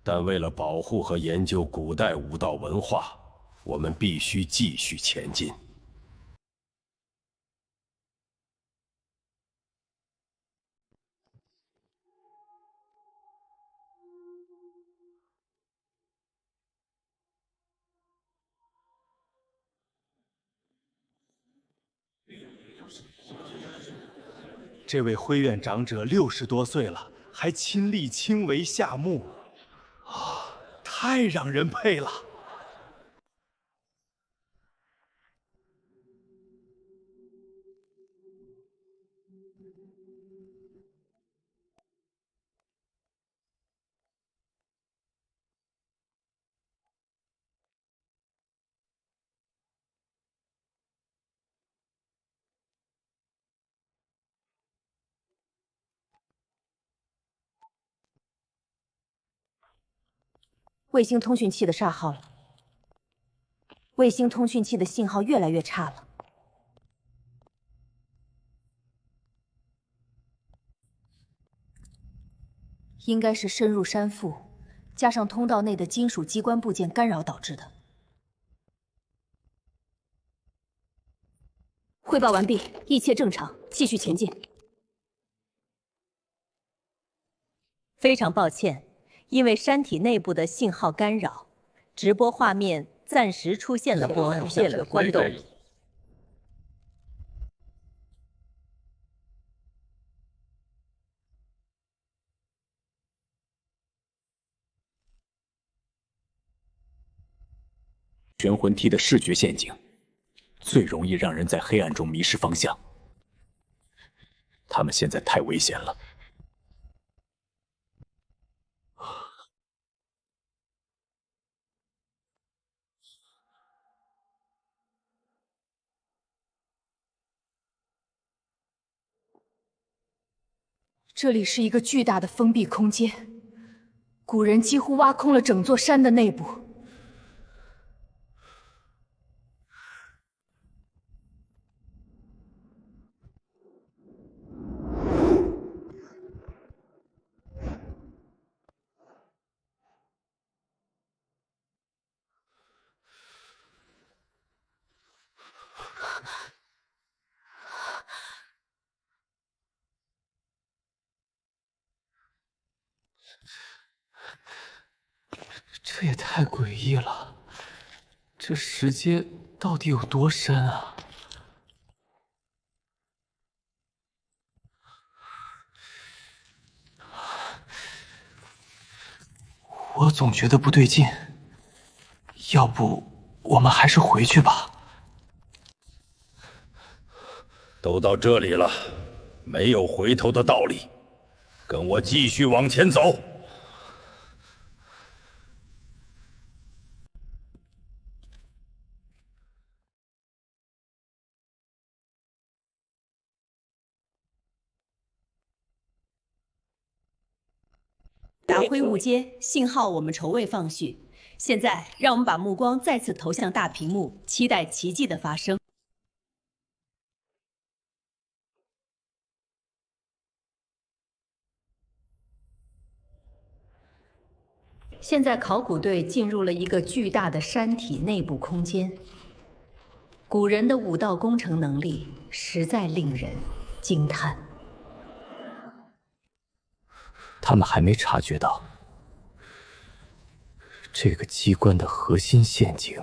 但为了保护和研究古代武道文化，我们必须继续前进。这位辉院长者60多岁了，还亲力亲为下墓，太让人佩了。卫星通讯器的煞号了，卫星通讯器的信号越来越差了。应该是深入山腹，加上通道内的金属机关部件干扰导致的。汇报完毕，一切正常，继续前进。非常抱歉，因为山体内部的信号干扰，直播画面暂时出现了关动。玄魂梯的视觉陷阱，最容易让人在黑暗中迷失方向。他们现在太危险了。这里是一个巨大的封闭空间，古人几乎挖空了整座山的内部。这也太诡异了，这石阶到底有多深啊？我总觉得不对劲，要不我们还是回去吧。都到这里了，没有回头的道理，跟我继续往前走。达辉物阶，信号我们筹备放序。现在，让我们把目光再次投向大屏幕，期待奇迹的发生。现在，考古队进入了一个巨大的山体内部空间。古人的武道工程能力实在令人惊叹。他们还没察觉到，这个机关的核心陷阱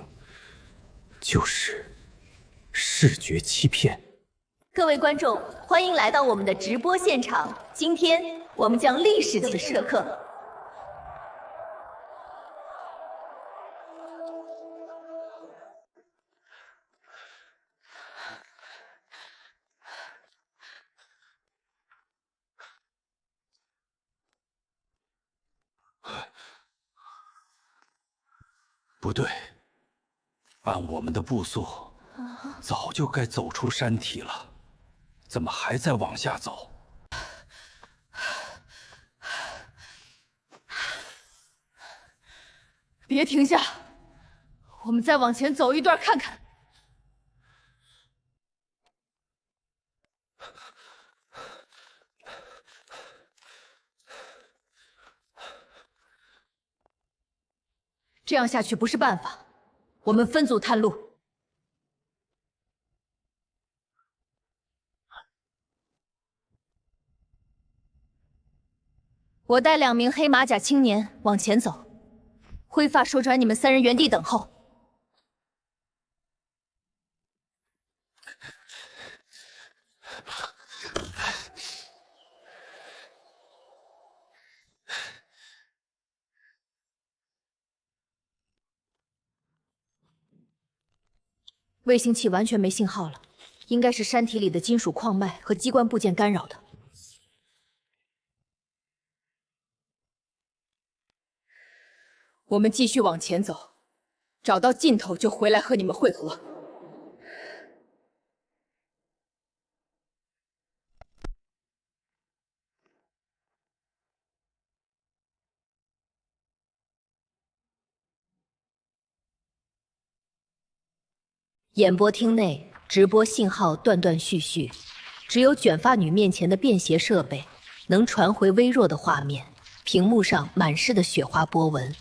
就是视觉欺骗。各位观众，欢迎来到我们的直播现场。今天我们将历史性时刻。不对，按我们的步速，早就该走出山体了，怎么还在往下走？别停下，我们再往前走一段看看。这样下去不是办法，我们分组探路。我带2名黑马甲青年往前走，灰发说转你们3人原地等候。卫星器完全没信号了，应该是山体里的金属矿脉和机关部件干扰的。我们继续往前走，找到尽头就回来和你们会合。演播厅内直播信号断断续续，只有卷发女面前的便携设备能传回微弱的画面，屏幕上满是的雪花波纹。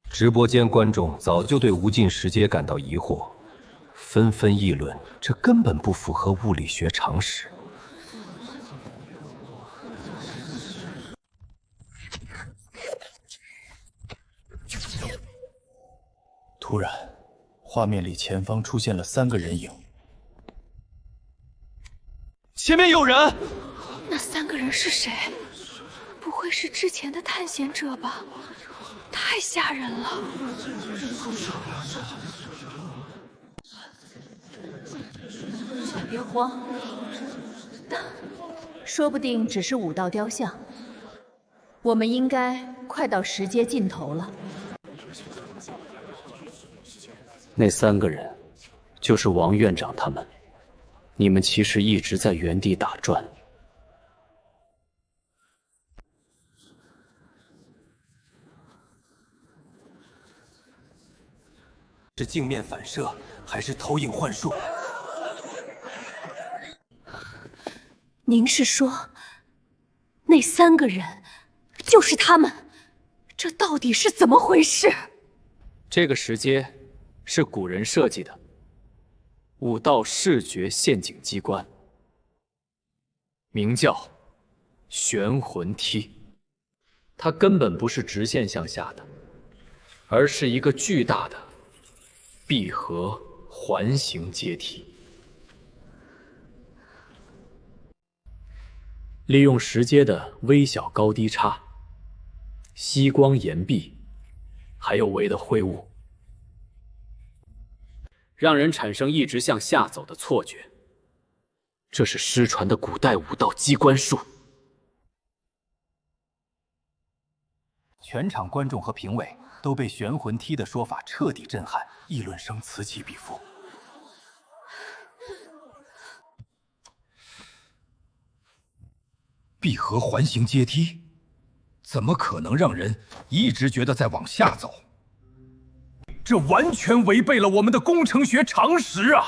直播间观众早就对无尽石阶感到疑惑，纷纷议论这根本不符合物理学常识。突然，画面里前方出现了3个人影。前面有人！那3个人是谁？不会是之前的探险者吧？太吓人了！别慌，说不定只是武道雕像。我们应该快到石阶尽头了。那3个人，就是王院长他们。你们其实一直在原地打转。是镜面反射，还是投影幻术？您是说，那3个人就是他们？这到底是怎么回事？这个石阶是古人设计的武道视觉陷阱机关，名叫玄魂梯。它根本不是直线向下的，而是一个巨大的闭合环形阶梯。利用石阶的微小高低差、吸光岩壁，还有微的灰雾，让人产生一直向下走的错觉。这是失传的古代武道机关术。全场观众和评委都被玄魂梯的说法彻底震撼，议论声此起彼伏。闭合环形阶梯，怎么可能让人一直觉得在往下走？这完全违背了我们的工程学常识啊！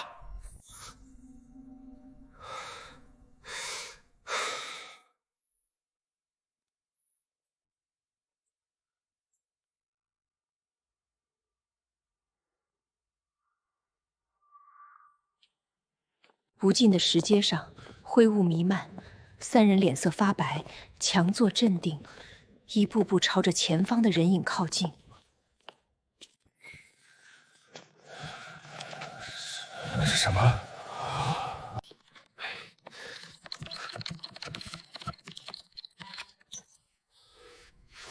无尽的石阶上，灰雾弥漫，3人脸色发白，强作镇定，一步步朝着前方的人影靠近。是什么？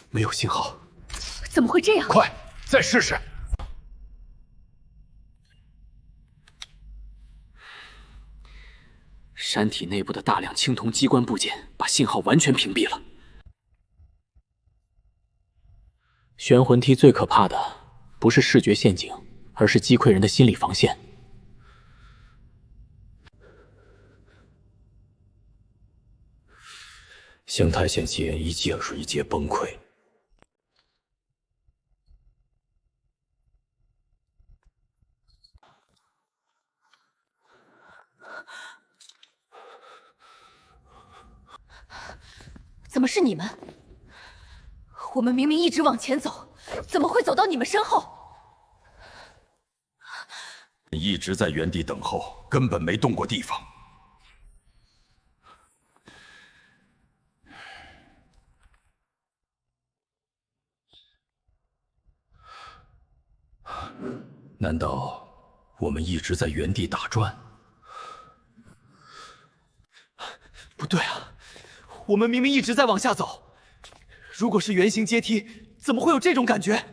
没有信号。怎么会这样？快，再试试！山体内部的大量青铜机关部件把信号完全屏蔽了。玄魂梯最可怕的不是视觉陷阱，而是击溃人的心理防线。邢台县西人一届又是一届崩溃。怎么是你们？我们明明一直往前走，怎么会走到你们身后？一直在原地等候，根本没动过地方。难道我们一直在原地打转？不对啊，我们明明一直在往下走。如果是圆形阶梯，怎么会有这种感觉？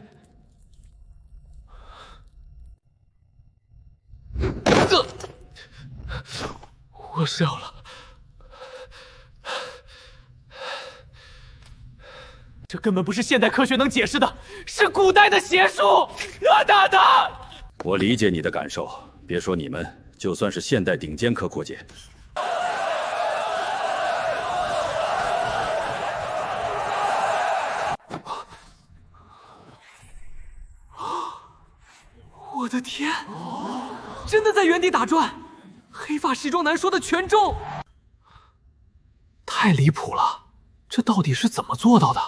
我笑了。这根本不是现代科学能解释的，是古代的邪术！啊哒哒！我理解你的感受，别说你们，就算是现代顶尖科阔界，我的天，真的在原地打转！黑发西装男说的全中，太离谱了！这到底是怎么做到的？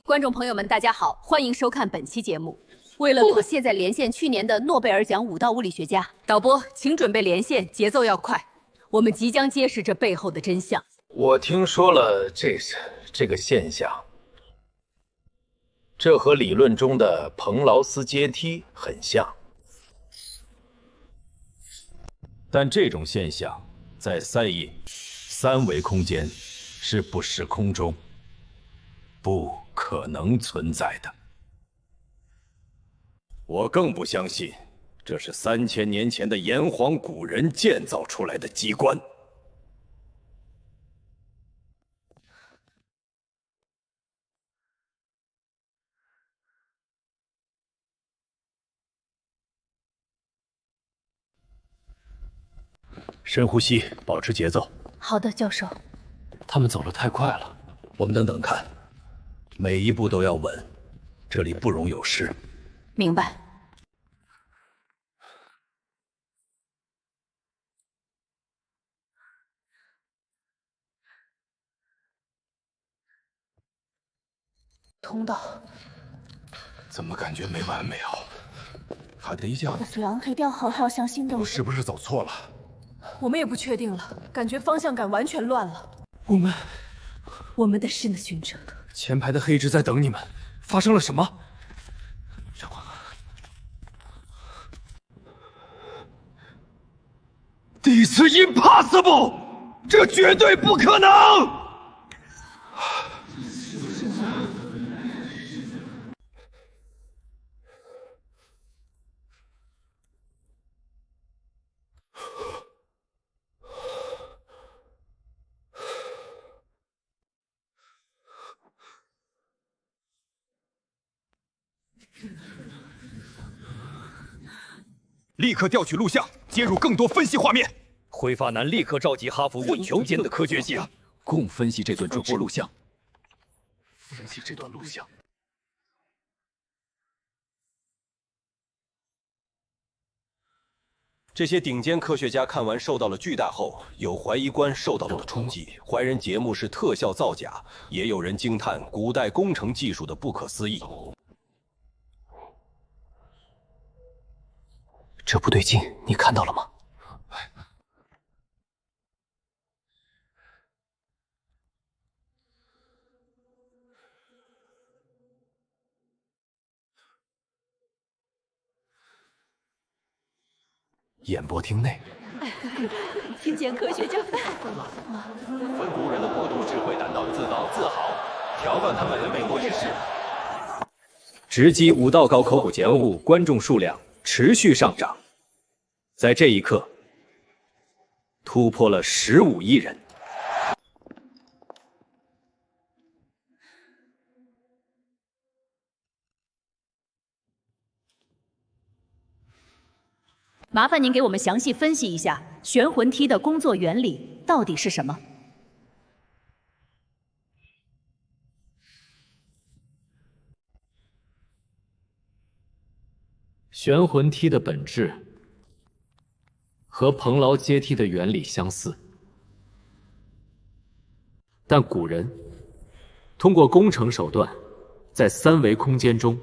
观众朋友们，大家好，欢迎收看本期节目。为了躲现在连线去年的诺贝尔奖武道物理学家，导播请准备连线，节奏要快。我们即将揭示这背后的真相。我听说了这个现象，这和理论中的彭劳斯阶梯很像，但这种现象在赛义三维空间是不时空中不可能存在的。我更不相信这是3000年前的炎黄古人建造出来的机关。深呼吸，保持节奏。好的，教授。他们走得太快了，我们等等看，每一步都要稳，这里不容有失。明白。通道怎么感觉没完没了？还得讲。水昂黑调号像心动，是不是走错了？我们也不确定了，感觉方向感完全乱了。我们的事呢，巡者？前排的黑直在等你们，发生了什么？This impossible， 这绝对不可能！立刻调取录像，接入更多分析画面。灰发男立刻召集哈佛稳球间的科学家，共分析这段直播录像。分析这段录像。这些顶尖科学家看完受到了巨大后，有怀疑观受到了冲击，怀疑节目是特效造假，也有人惊叹古代工程技术的不可思议。这不对劲，你看到了吗？演播厅内，听见科学家分族人的过度智慧感到自高自豪，调侃他们的美国知识。直击武道高考古节目观众数量持续上涨，在这一刻突破了15亿人。麻烦您给我们详细分析一下玄魂梯的工作原理到底是什么？玄魂梯的本质和彭劳阶梯的原理相似，但古人通过工程手段，在3维空间中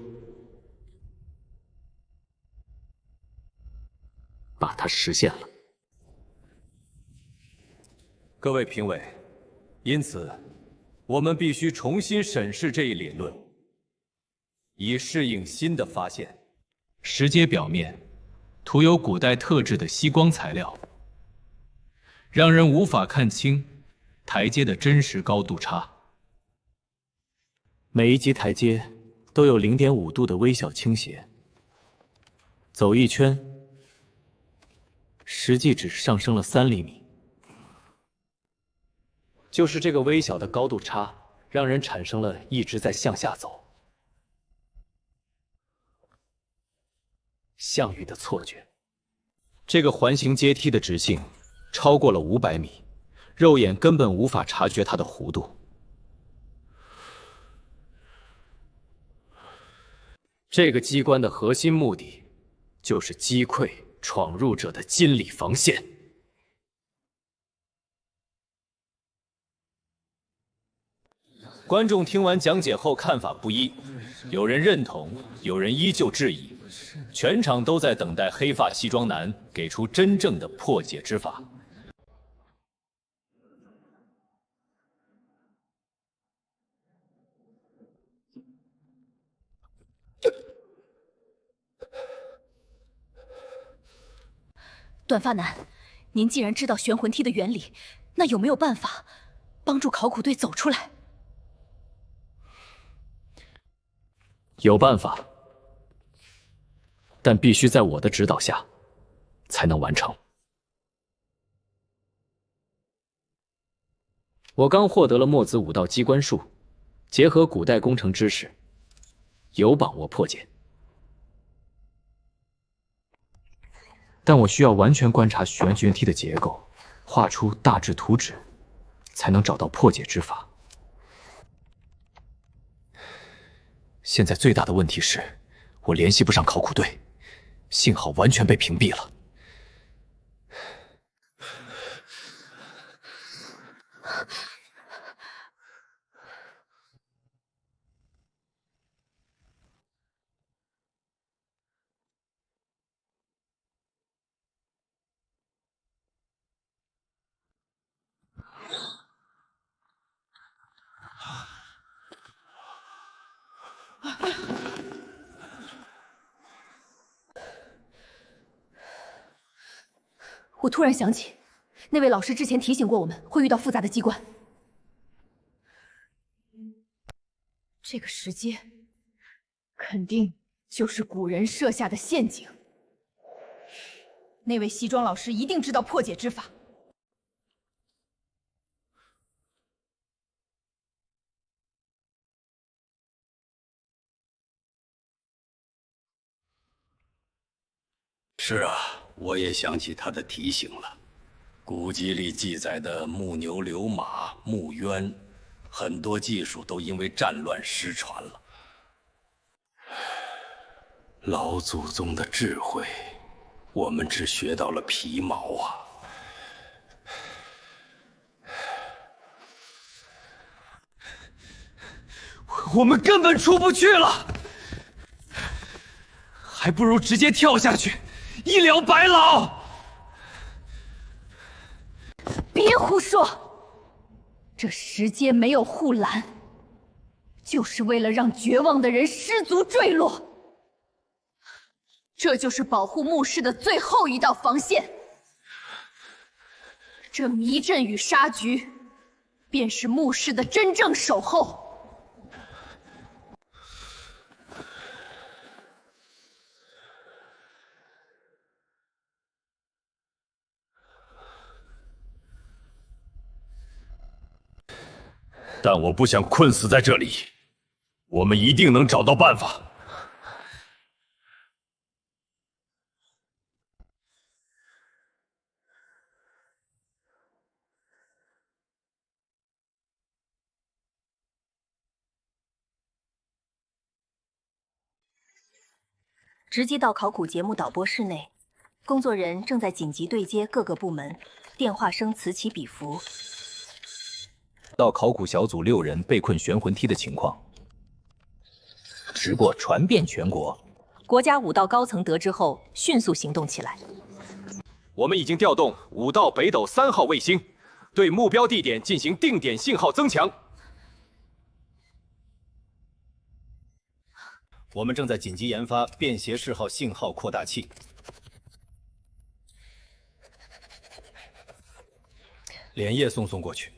把它实现了。各位评委，因此我们必须重新审视这一理论，以适应新的发现。石阶表面涂有古代特制的吸光材料，让人无法看清台阶的真实高度差。每一级台阶都有0.5度的微小倾斜，走一圈，实际只上升了3厘米。就是这个微小的高度差，让人产生了一直在向下走、项羽的错觉。这个环形阶梯的直径超过了500米，肉眼根本无法察觉它的弧度。这个机关的核心目的就是击溃闯入者的金理防线。观众听完讲解后看法不一，有人认同，有人依旧质疑。全场都在等待黑发西装男给出真正的破解之法。短发男，您既然知道玄魂梯的原理，那有没有办法帮助考古队走出来？有办法，但必须在我的指导下才能完成。我刚获得了墨子武道机关术，结合古代工程知识，有把握破解。但我需要完全观察玄魂梯的结构，画出大致图纸，才能找到破解之法。现在最大的问题是，我联系不上考古队，信号完全被屏蔽了。我突然想起，那位老师之前提醒过我们会遇到复杂的机关。这个石阶肯定就是古人设下的陷阱。那位西装老师一定知道破解之法。是啊，我也想起他的提醒了。古籍里记载的木牛流马、木鸢，很多技术都因为战乱失传了。老祖宗的智慧，我们只学到了皮毛啊！我们根本出不去了，还不如直接跳下去，一了百了。别胡说！这石阶没有护栏，就是为了让绝望的人失足坠落。这就是保护墓室的最后一道防线。这迷阵与杀局，便是墓室的真正守候。但我不想困死在这里，我们一定能找到办法。直击到考古节目导播室内，工作人正在紧急对接各个部门，电话声此起彼伏。到考古小组6人被困玄魂梯的情况，直播传遍全国。国家武道高层得知后，迅速行动起来。我们已经调动武道北斗3号卫星，对目标地点进行定点信号增强。我们正在紧急研发便携式号信号扩大器。连夜送过去。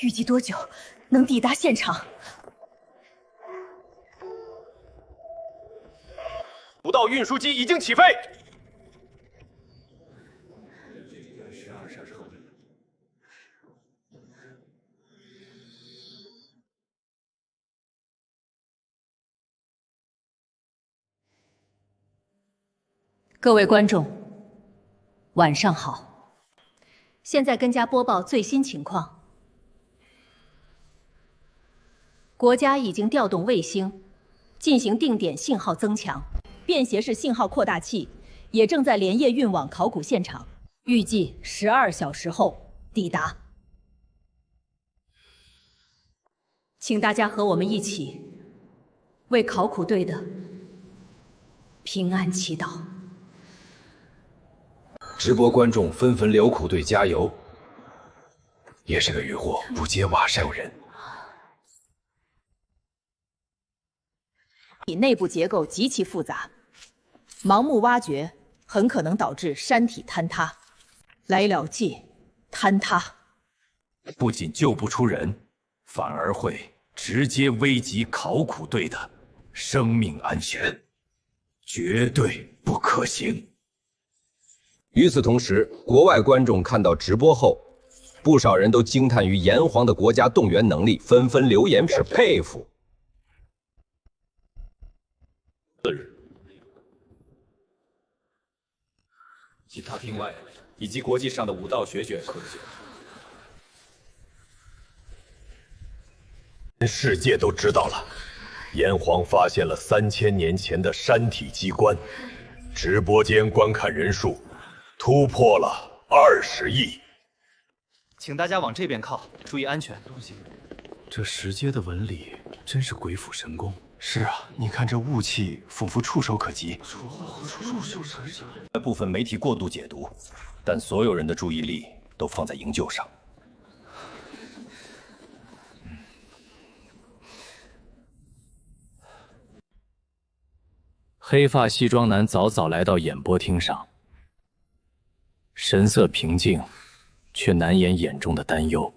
预计多久能抵达现场？武道运输机已经起飞。各位观众，晚上好。现在跟家播报最新情况。国家已经调动卫星进行定点信号增强，便携式信号扩大器也正在连夜运往考古现场，预计12小时后抵达。请大家和我们一起为考古队的平安祈祷。直播观众纷纷辽苦队加油。也是个渔获，不接瓦晒人。内部结构极其复杂，盲目挖掘很可能导致山体坍塌，来了计坍塌。不仅救不出人，反而会直接危及考古队的生命安全，绝对不可行。与此同时，国外观众看到直播后，不少人都惊叹于炎黄的国家动员能力，纷纷留言是佩服。其他境外以及国际上的武道学者科学，全世界都知道了，炎黄发现了3000年前的山体机关，直播间观看人数突破了20亿。请大家往这边靠，注意安全。这石阶的纹理真是鬼斧神工。是啊，你看这雾气，仿佛触手可及。部分媒体过度解读，但所有人的注意力都放在营救上。黑发西装男早早来到演播厅上，神色平静，却难掩眼中的担忧。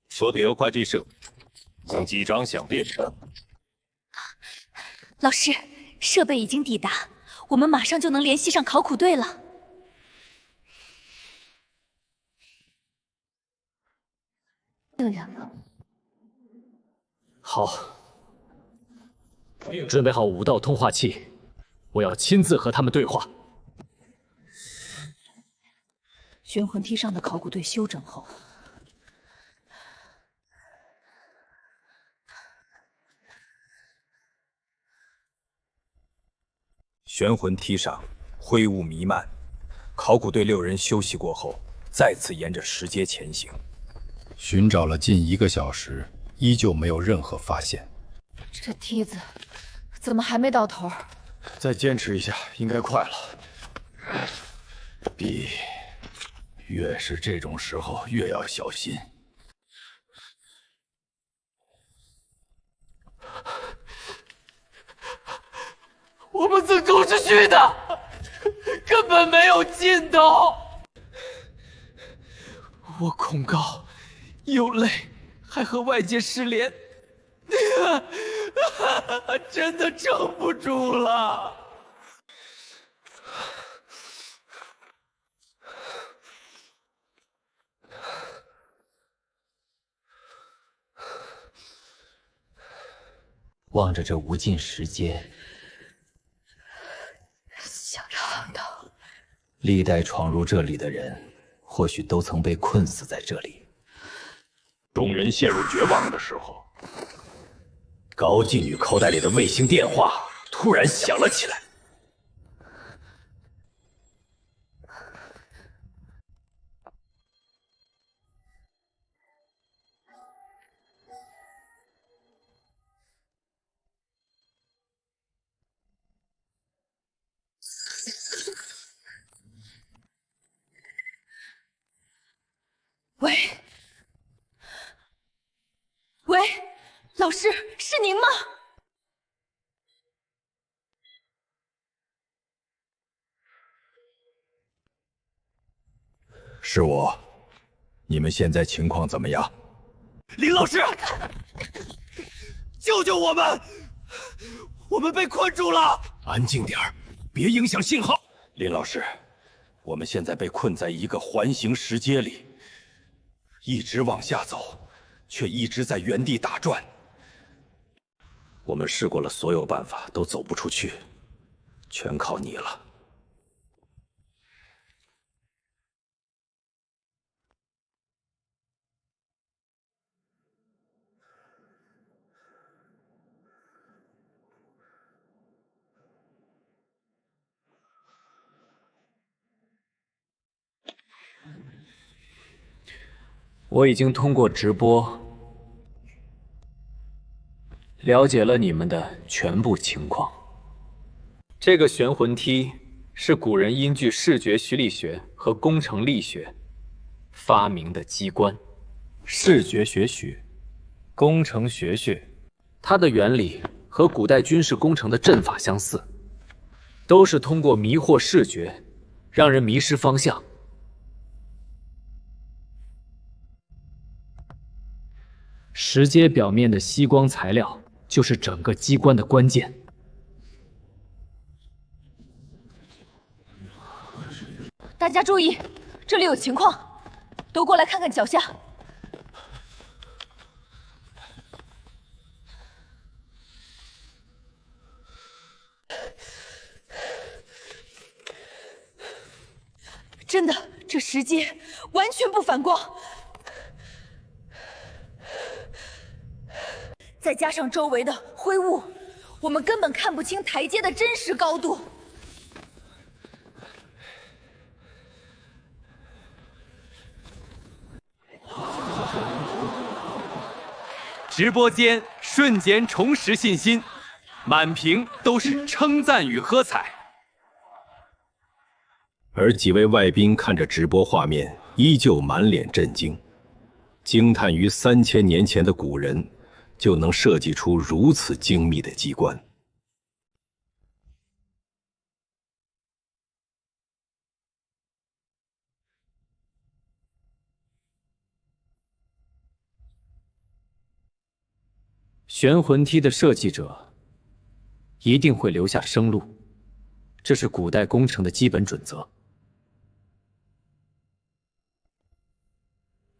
索迪欧快递社，请机长响列车。老师，设备已经抵达，我们马上就能联系上考古队了。对呀。好，准备好武道通话器，我要亲自和他们对话。玄魂梯上的考古队休整后，玄魂梯上灰雾弥漫，考古队6人休息过后，再次沿着石阶前行。寻找了近1个小时，依旧没有任何发现。这梯子怎么还没到头？再坚持一下，应该快了。越是这种时候，越要小心。我们曾冲出去的，根本没有尽头。我恐高，又累，还和外界失联，真的撑不住了。望着这无尽石阶，想让到历代闯入这里的人，或许都曾被困死在这里。众人陷入绝望的时候，高妓女口袋里的卫星电话突然响了起来。喂，老师，是您吗？是我。你们现在情况怎么样？林老师，救救我们！我们被困住了！安静点儿，别影响信号。林老师，我们现在被困在一个环形石阶里，一直往下走，却一直在原地打转。我们试过了所有办法，都走不出去，全靠你了。我已经通过直播了解了你们的全部情况。这个玄魂梯是古人依据视觉虚力学和工程力学发明的机关。视觉学学，工程学学，它的原理和古代军事工程的阵法相似，都是通过迷惑视觉，让人迷失方向。石阶表面的吸光材料就是整个机关的关键。大家注意，这里有情况，都过来看看脚下。真的，这石阶完全不反光，再加上周围的灰雾，我们根本看不清台阶的真实高度。直播间瞬间重拾信心，满屏都是称赞与喝彩。而几位外宾看着直播画面，依旧满脸震惊，惊叹于3000年前的古人就能设计出如此精密的机关。玄魂梯的设计者一定会留下生路，这是古代工程的基本准则。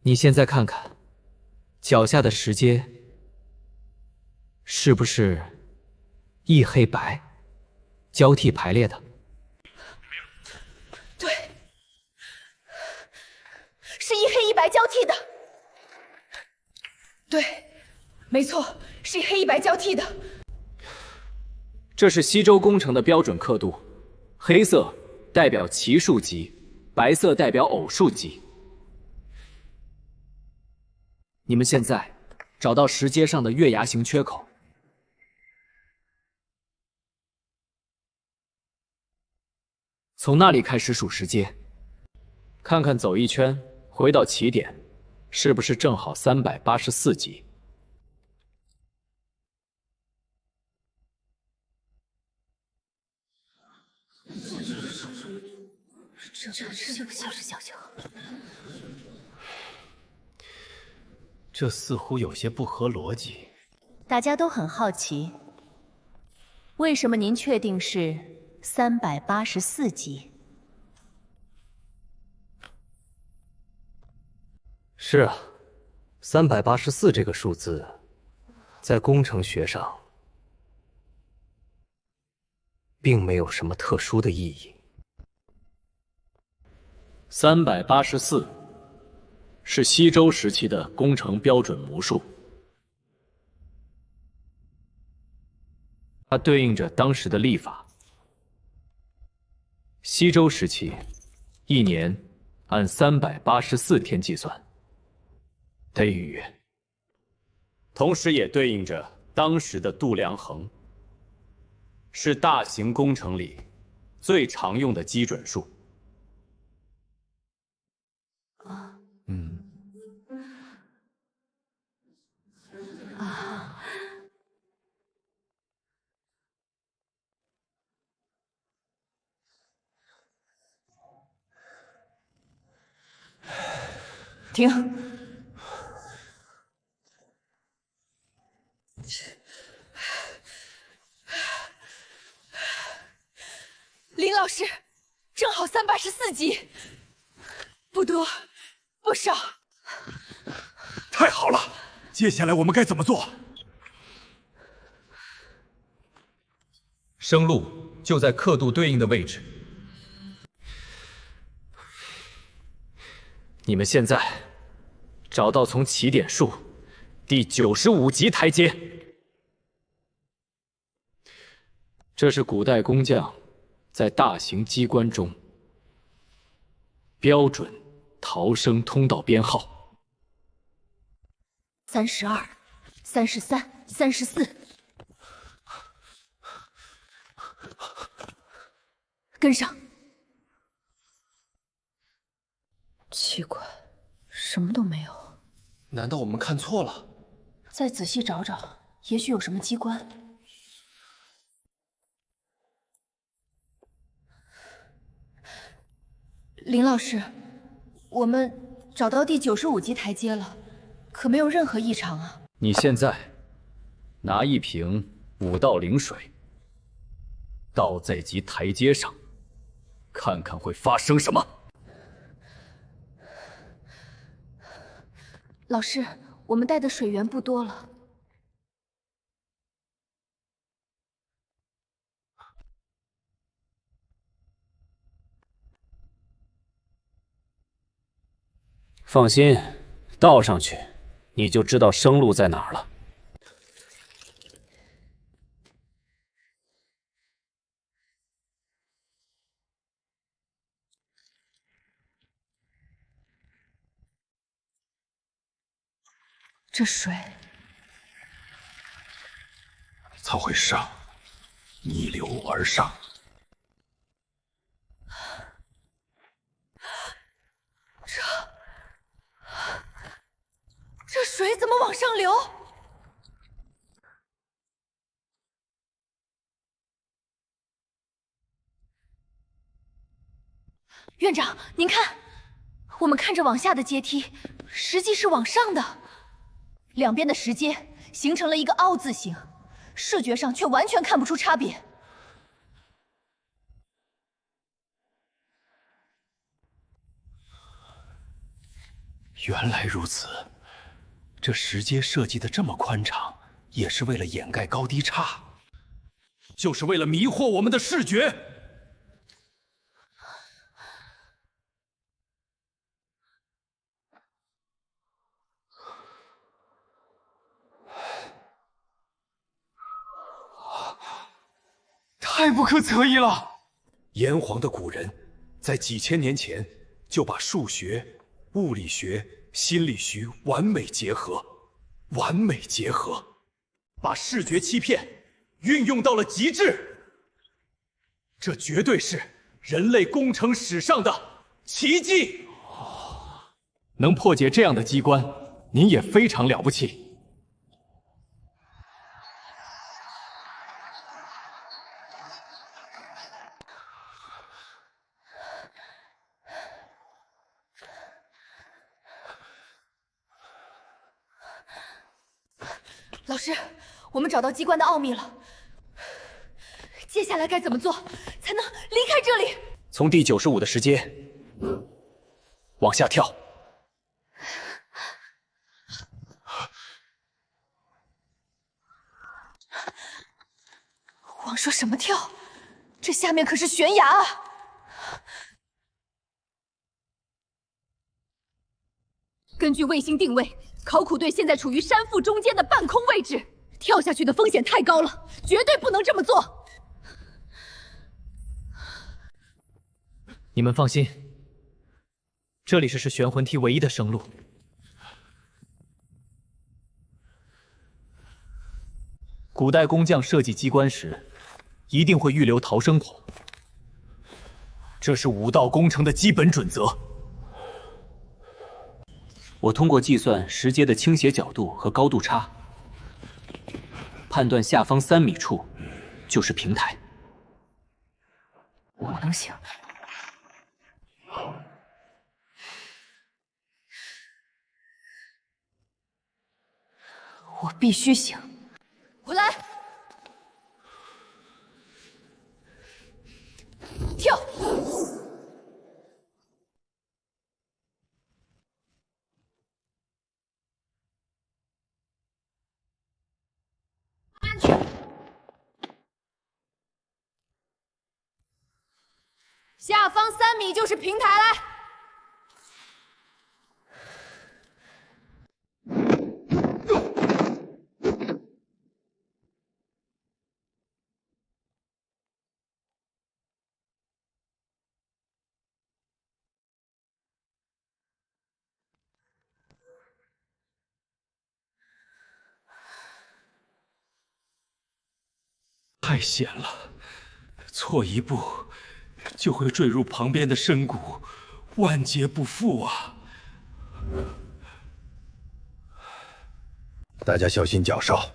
你现在看看脚下的石阶，是不是一黑白交替排列的？对，是一黑一白交替的。对，没错，是一黑一白交替的。这是西周工程的标准刻度，黑色代表奇数级，白色代表偶数级。你们现在找到石阶上的月牙形缺口，从那里开始数石阶，看看走一圈回到起点，是不是正好384级？这不就是小球？这似乎有些不合逻辑。大家都很好奇，为什么您确定是384级？是啊，384这个数字，在工程学上，并没有什么特殊的意义。384是西周时期的工程标准模数，它对应着当时的历法。西周时期，一年按384天计算，得1月，同时也对应着当时的度量衡，是大型工程里最常用的基准数。停！林老师，正好384级，不多，不少。太好了，接下来我们该怎么做？生路就在刻度对应的位置。你们现在找到从起点数第95级台阶，这是古代工匠在大型机关中标准逃生通道编号。32、33、34，跟上。奇怪，什么都没有。难道我们看错了？再仔细找找，也许有什么机关。林老师，我们找到第95级台阶了，可没有任何异常啊。你现在拿一瓶武道灵水，倒在级台阶上，看看会发生什么。老师，我们带的水源不多了。放心，倒上去，你就知道生路在哪儿了。这水它会上，逆流而上。这水怎么往上流？院长，您看，我们看着往下的阶梯，实际是往上的，两边的石阶形成了一个凹字形，视觉上却完全看不出差别。原来如此，这石阶设计的这么宽敞，也是为了掩盖高低差，就是为了迷惑我们的视觉。太不可思议了！炎黄的古人，在几千年前就把数学、物理学、心理学完美结合，把视觉欺骗运用到了极致。这绝对是人类工程史上的奇迹！能破解这样的机关，您也非常了不起。老师，我们找到机关的奥秘了，接下来该怎么做才能离开这里？从第95的石阶往下跳。往说什么跳？这下面可是悬崖啊！根据卫星定位，考古队现在处于山腹中间的半空位置，跳下去的风险太高了，绝对不能这么做。你们放心，这里是玄魂梯唯一的生路。古代工匠设计机关时，一定会预留逃生孔，这是武道工程的基本准则。我通过计算石阶的倾斜角度和高度差，判断下方3米处就是平台。我能行。我必须行。我来，跳。下方3米就是平台，来。太险了，错一步就会坠入旁边的深谷，万劫不复啊！大家小心脚少，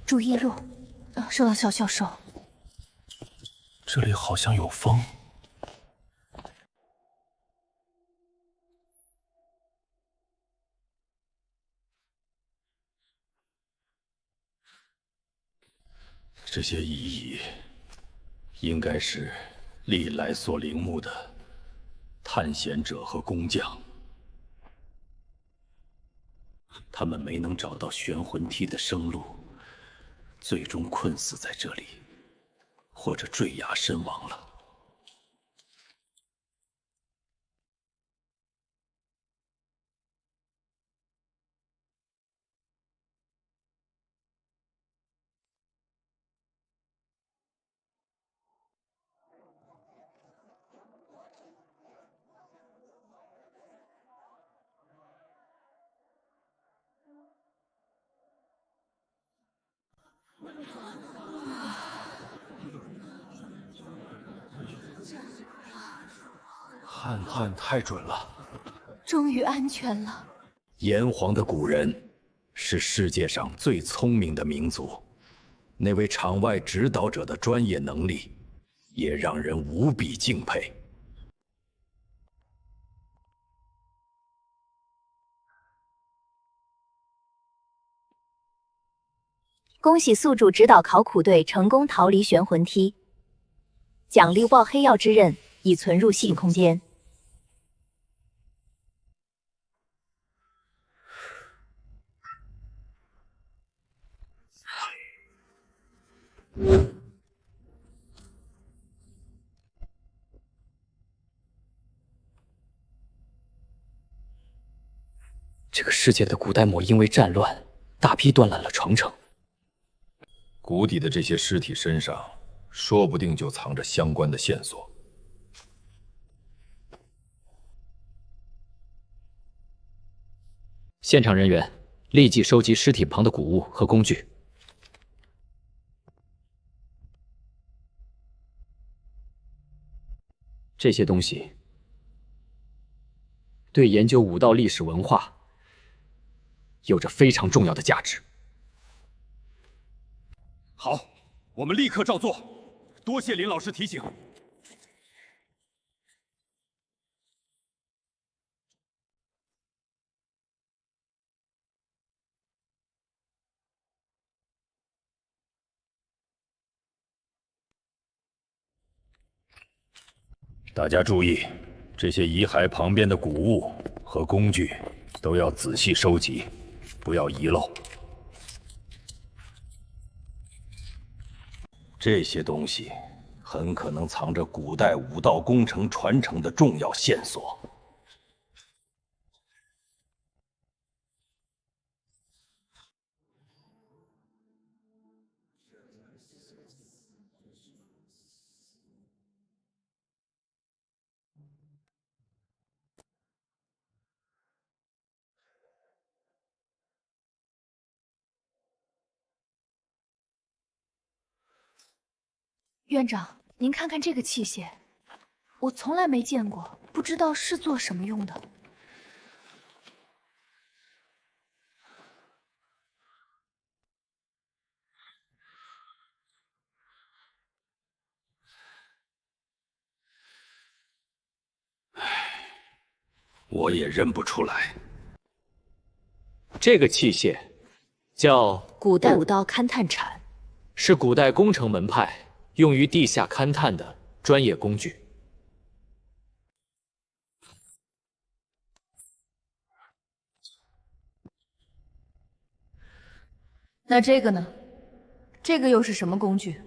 注意路。收到，小教授。这里好像有风。这些遗迹应该是历来所陵墓的探险者和工匠，他们没能找到玄魂梯的生路，最终困死在这里，或者坠崖身亡了。判太准了，终于安全了。炎黄的古人是世界上最聪明的民族，那位场外指导者的专业能力也让人无比敬佩。恭喜宿主指导考古队成功逃离玄魂梯，奖励爆黑曜之刃已存入系空间。这个世界的古代魔因为战乱，大批断烂了传承。谷底的这些尸体身上，说不定就藏着相关的线索。现场人员立即收集尸体旁的古物和工具。这些东西对研究武道历史文化有着非常重要的价值。好，我们立刻照做。多谢林老师提醒。大家注意，这些遗骸旁边的古物和工具都要仔细收集，不要遗漏。这些东西很可能藏着古代武道工程传承的重要线索。院长，您看看这个器械，我从来没见过，不知道是做什么用的。我也认不出来。这个器械叫古代武道勘探铲，是古代工程门派用于地下勘探的专业工具。那这个呢？这个又是什么工具？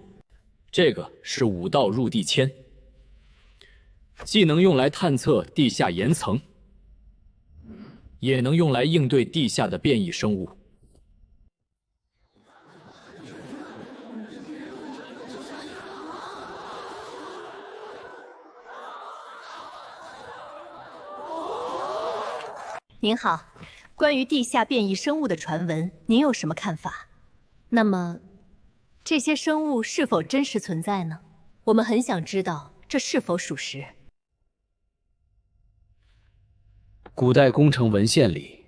这个是武道入地签，既能用来探测地下岩层，也能用来应对地下的变异生物。您好，关于地下变异生物的传闻，您有什么看法？那么，这些生物是否真实存在呢？我们很想知道这是否属实。古代工程文献里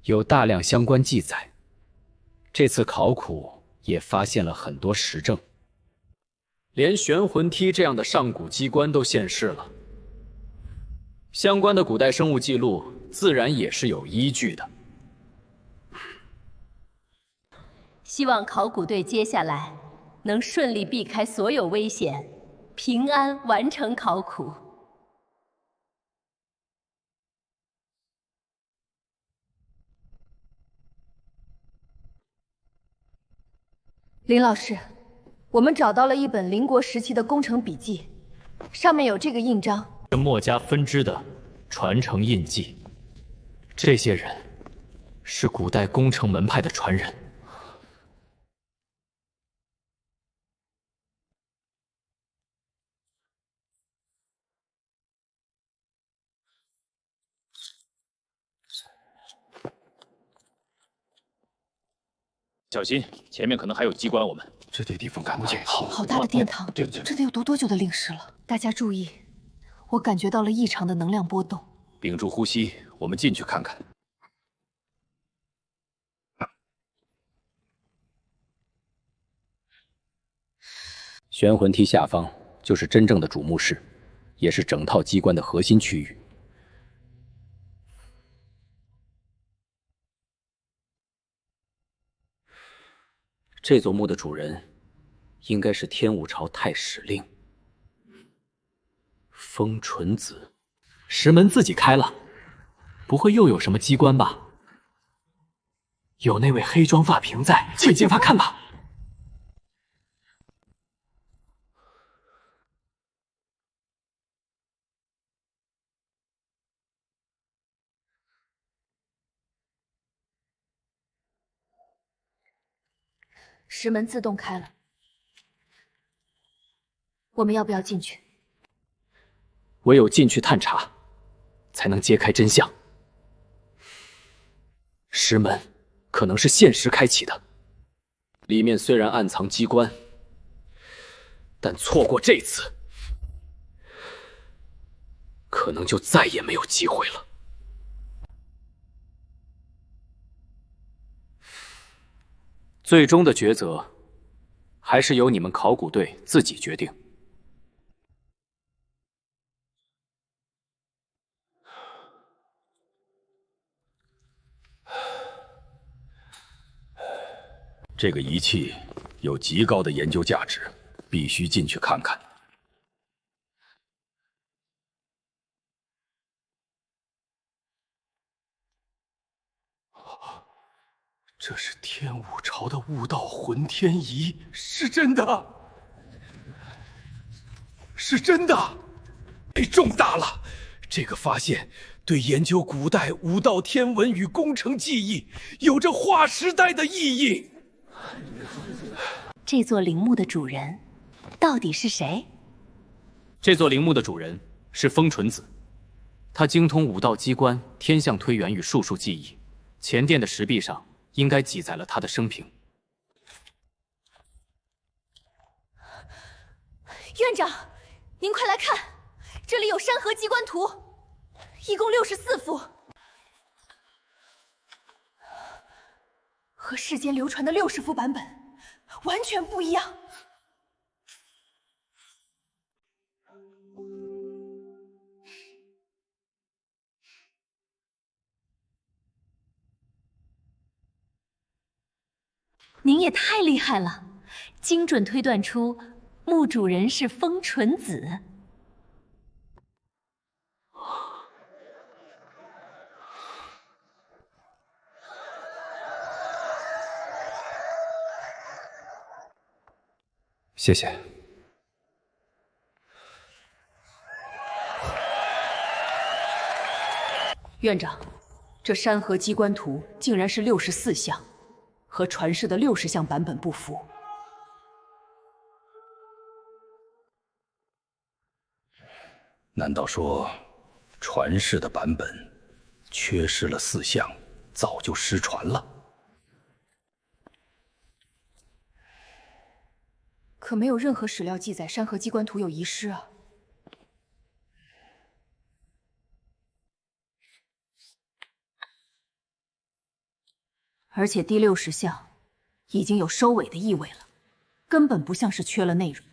有大量相关记载，这次考古也发现了很多实证，连玄魂梯这样的上古机关都现世了。相关的古代生物记录自然也是有依据的。希望考古队接下来能顺利避开所有危险，平安完成考古。林老师，我们找到了一本邻国时期的工程笔记，上面有这个印章。是墨家分支的传承印记，这些人是古代工程门派的传人。小心，前面可能还有机关。我们这地方看不见。好大的殿堂，这得有读多久的历史了？大家注意，我感觉到了异常的能量波动。屏住呼吸，我们进去看看。玄魂梯下方就是真正的主墓室，也是整套机关的核心区域。这座墓的主人应该是天武朝太史令风纯子。石门自己开了，不会又有什么机关吧？有那位黑妆发瓶在，去进发看吧。石门自动开了，我们要不要进去？唯有进去探查，才能揭开真相。石门可能是限时开启的，里面虽然暗藏机关，但错过这次，可能就再也没有机会了。最终的抉择，还是由你们考古队自己决定。这个仪器有极高的研究价值，必须进去看看。这是天武朝的悟道混天仪，是真的，是真的，太重大了！这个发现对研究古代武道天文与工程技艺有着划时代的意义。这座陵墓的主人到底是谁？这座陵墓的主人是风纯子，他精通武道机关、天象推演与术数技艺。前殿的石壁上应该记载了他的生平。院长，您快来看，这里有山河机关图，一共64幅，和世间流传的60幅版本完全不一样。您也太厉害了，精准推断出墓主人是风纯子。谢谢。院长，这山河机关图竟然是64项，和传世的60项版本不符。难道说，传世的版本缺失了4项，早就失传了？可没有任何史料记载山河机关图有遗失啊。而且第60项已经有收尾的意味了，根本不像是缺了内容。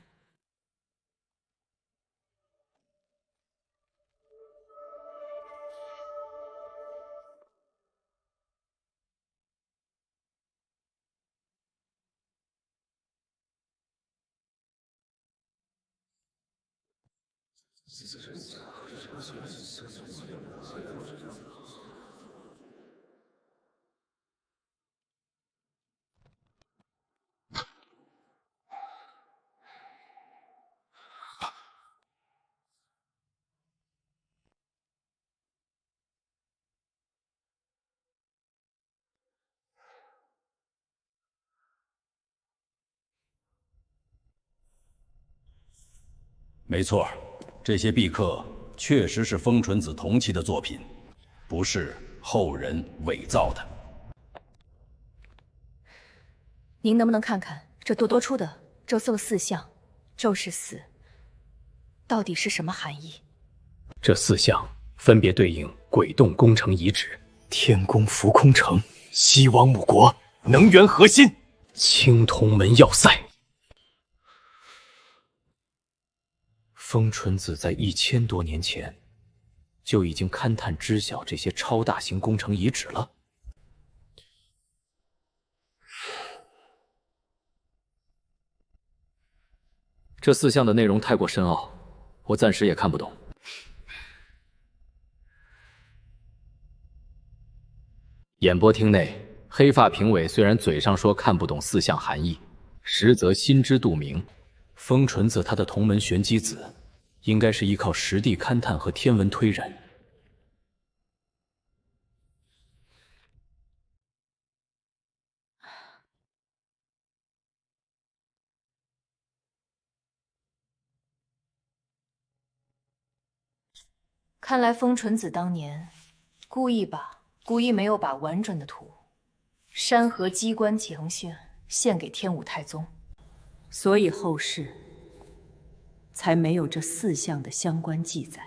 没错，这些壁刻确实是风纯子同期的作品，不是后人伪造的。您能不能看看这多出的咒奏4项，咒是死，到底是什么含义？这4项分别对应鬼洞工程遗址、天宫浮空城、西王母国、能源核心、青铜门要塞。风纯子在1000多年前就已经勘探知晓这些超大型工程遗址了。这4项的内容太过深奥，我暂时也看不懂。演播厅内，黑发评委虽然嘴上说看不懂4项含义，实则心知肚明。风纯子他的同门玄机子，应该是依靠实地勘探和天文推人。看来风纯子当年故意没有把完整的图山河机关呈现献给天武太宗，所以后世才没有这4项的相关记载。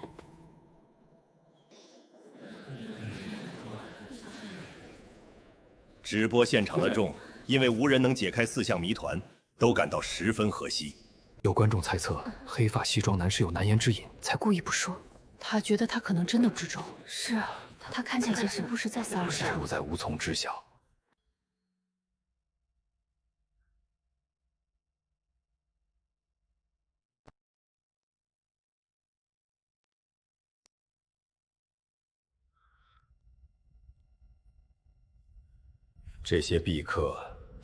直播现场的众因为无人能解开4项谜团，都感到十分可惜。有观众猜测，黑发西装男是有难言之隐，才故意不说。他觉得他可能真的不知道。是啊，他看起来是不是在骚扰？实在无从知晓。这些壁刻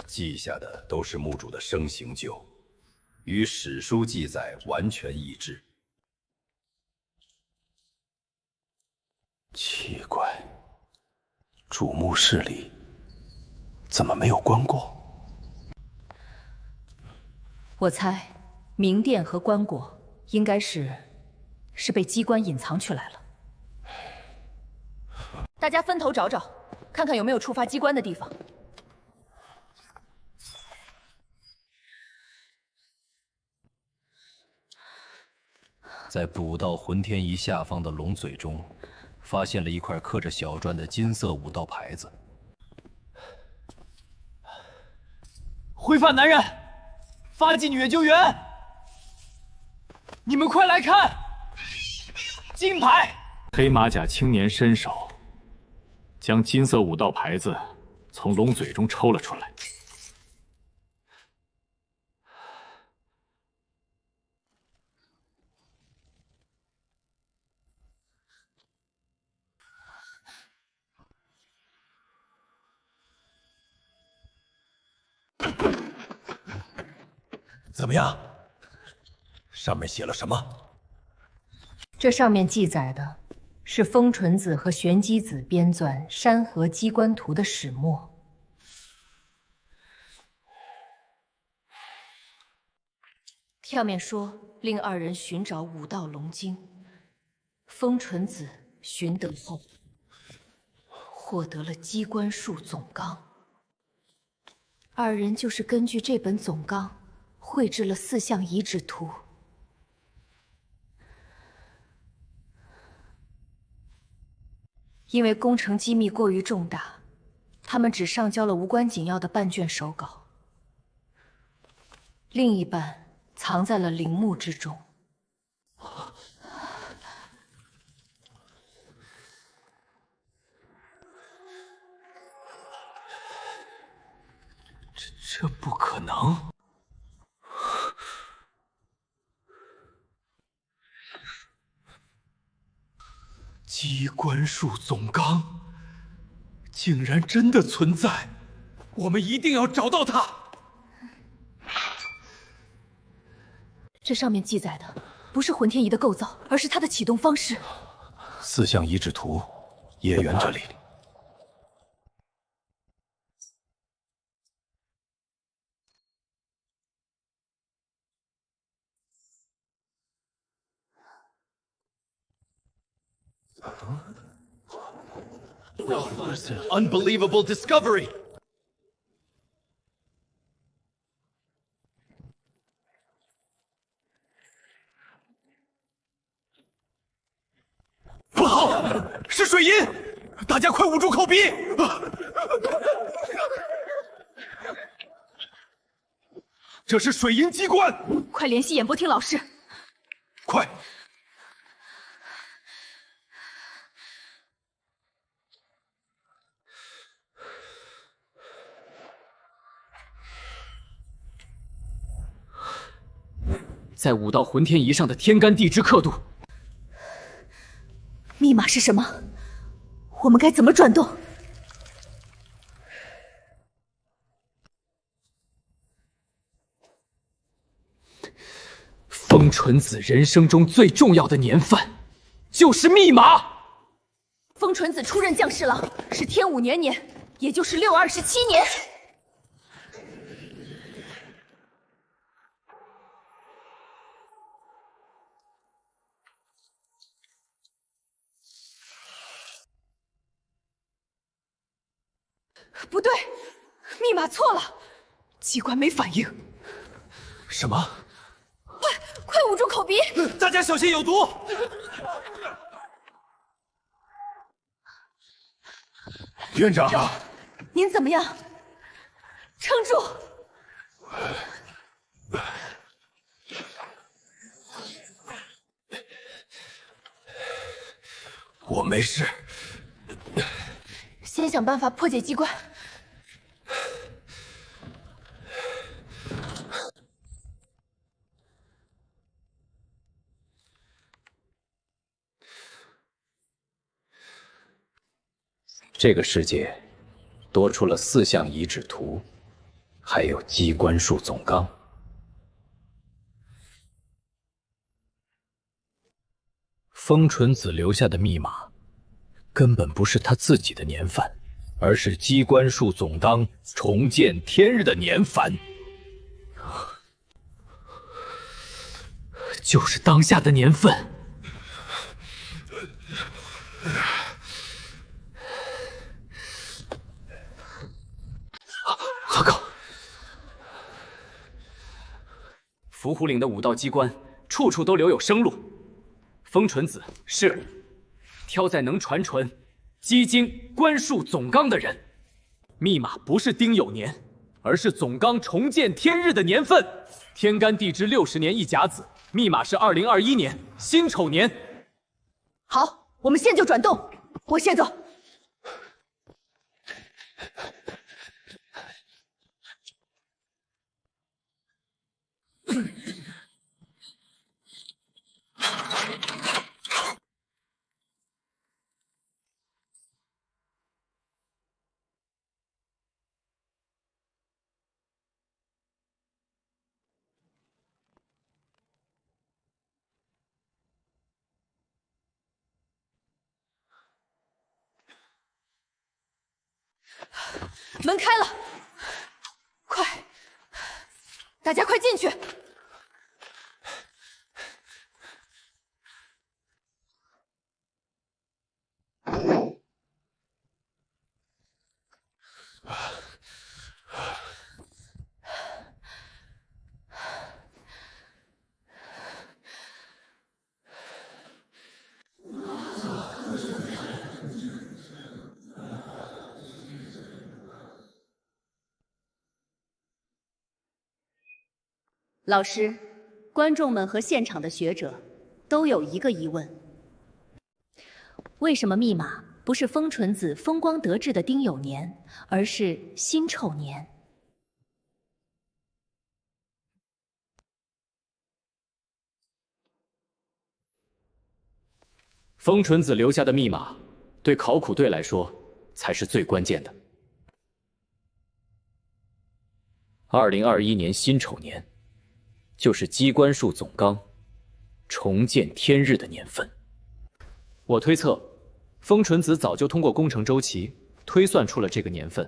记下的都是墓主的生平旧，与史书记载完全一致。奇怪，主墓室里怎么没有棺椁？我猜，明殿和棺椁应该是被机关隐藏去来了。大家分头找找，看看有没有触发机关的地方。在补道浑天仪下方的龙嘴中，发现了一块刻着小篆的金色武道牌子。灰发男人，发髻女研究员，你们快来看，金牌！黑马甲青年伸手，将金色武道牌子从龙嘴中抽了出来。怎么样？上面写了什么？这上面记载的是风纯子和玄机子编纂《山河机关图》的始末。上面说，令2人寻找武道龙晶，风纯子寻得后，获得了机关术总纲。2人就是根据这本总纲绘制了4项遗址图。因为工程机密过于重大，他们只上交了无关紧要的半卷手稿，另一半藏在了陵墓之中。这不可能！机关术总纲竟然真的存在，我们一定要找到它！这上面记载的不是魂天仪的构造，而是它的启动方式。 4项遗址图，叶原这里。 Unbelievable discovery! 不好，是水银！大家快捂住口鼻！这是水银机关！快联系演播厅老师！快！ 在武道魂天仪上的天干地支刻度，密码是什么？我们该怎么转动？风纯子人生中最重要的年份，就是密码。风纯子出任将士郎是天武元年，也就是627年。 不对，密码错了，机关没反应。什么？快捂住口鼻！大家小心有毒！院长，您怎么样？撑住！我没事。 先想办法破解机关。这个世界多出了4项遗址图，还有机关术总纲。风纯子留下的密码。 根本不是他自己的年份，而是机关术总纲重见天日的年份，就是当下的年份。糟糕！伏虎岭的武道机关，处处都留有生路。风纯子是。 挑在能传纯机经官术总纲的人，密码不是丁酉年，而是总纲重见天日的年份。天干地支60年一甲子，密码是2021年辛丑年。好，我们现就转动，我先走。门开了，快，大家快进去！老师，观众们和现场的学者都有一个疑问：为什么密码不是风纯子风光得志的丁酉年，而是辛丑年？风纯子留下的密码，对考古队来说才是最关键的。2021年辛丑年，就是机关术总纲重见天日的年份。我推测，风纯子早就通过工程周期推算出了这个年份。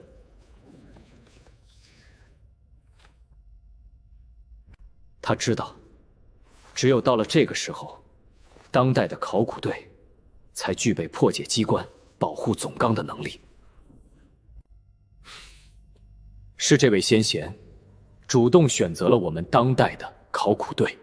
他知道，只有到了这个时候，当代的考古队才具备破解机关、保护总纲的能力。是这位先贤主动选择了我们当代的考古队。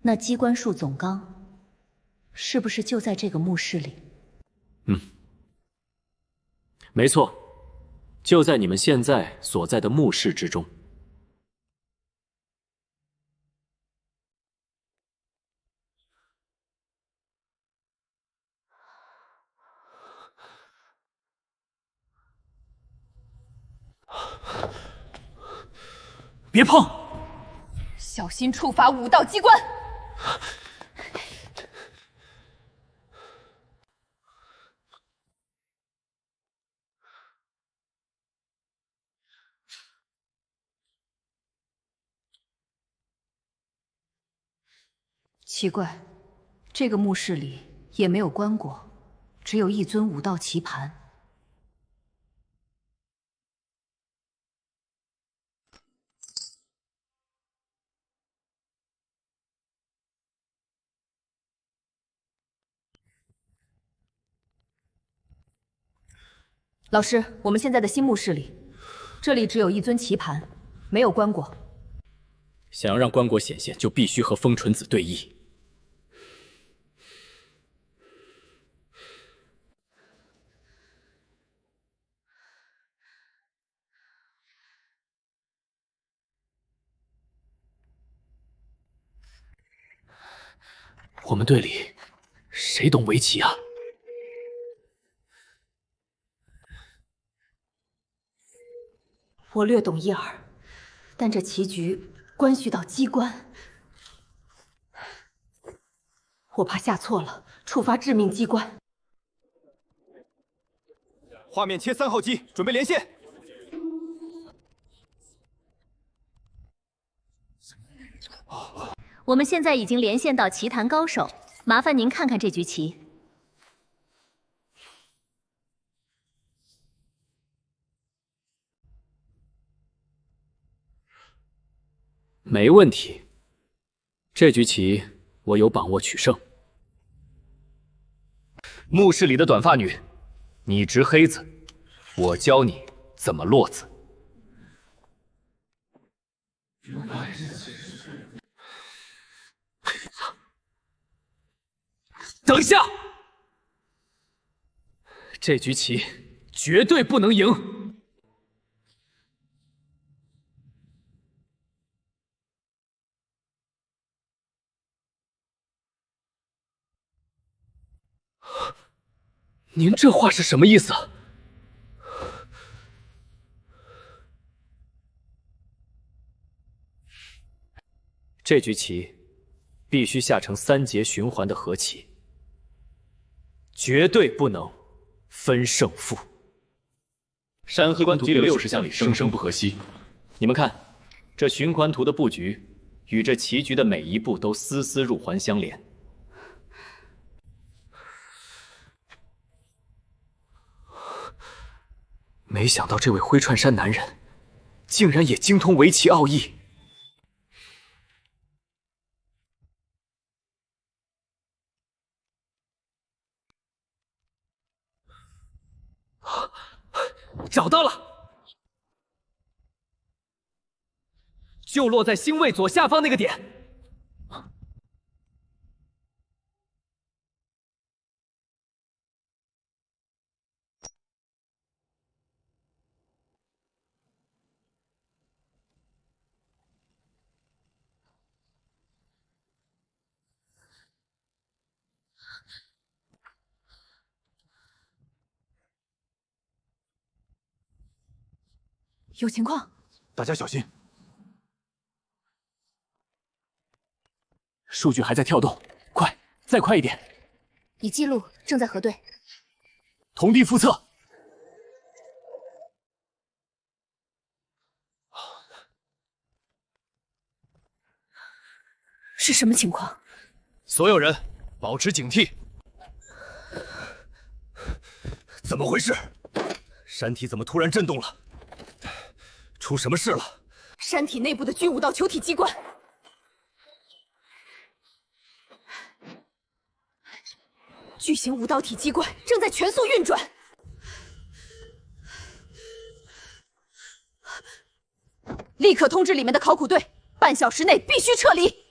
那机关术总纲是不是就在这个墓室里？没错，就在你们现在所在的墓室之中。别碰！小心触发武道机关。奇怪，这个墓室里也没有棺椁，只有一尊武道棋盘。老师，我们现在的新墓室里，这里只有一尊棋盘，没有棺椁。想要让棺椁显现，就必须和风纯子对弈。我们队里谁懂围棋啊？我略懂一二，但这棋局关系到机关，我怕下错了，触发致命机关。画面切3号机，准备连线。我们现在已经连线到棋坛高手，麻烦您看看这局棋。没问题，这局棋我有把握取胜。墓室里的短发女，你执黑子，我教你怎么落子。等一下，这局棋绝对不能赢。您这话是什么意思？这局棋必须下成3节循环的和棋，绝对不能分胜负。山河关图第60项里生生不和稀。你们看，这循环图的布局与这棋局的每一步都丝丝入环相连。没想到这位灰川山男人，竟然也精通围棋奥义。找到了，就落在星位左下方那个点。有情况，大家小心。数据还在跳动，快，再快一点！已记录，正在核对。同地复测。是什么情况？所有人保持警惕。怎么回事？山体怎么突然震动了？出什么事了？山体内部的巨武道球体机关，巨型武道体机关正在全速运转。立刻通知里面的考古队，半小时内必须撤离。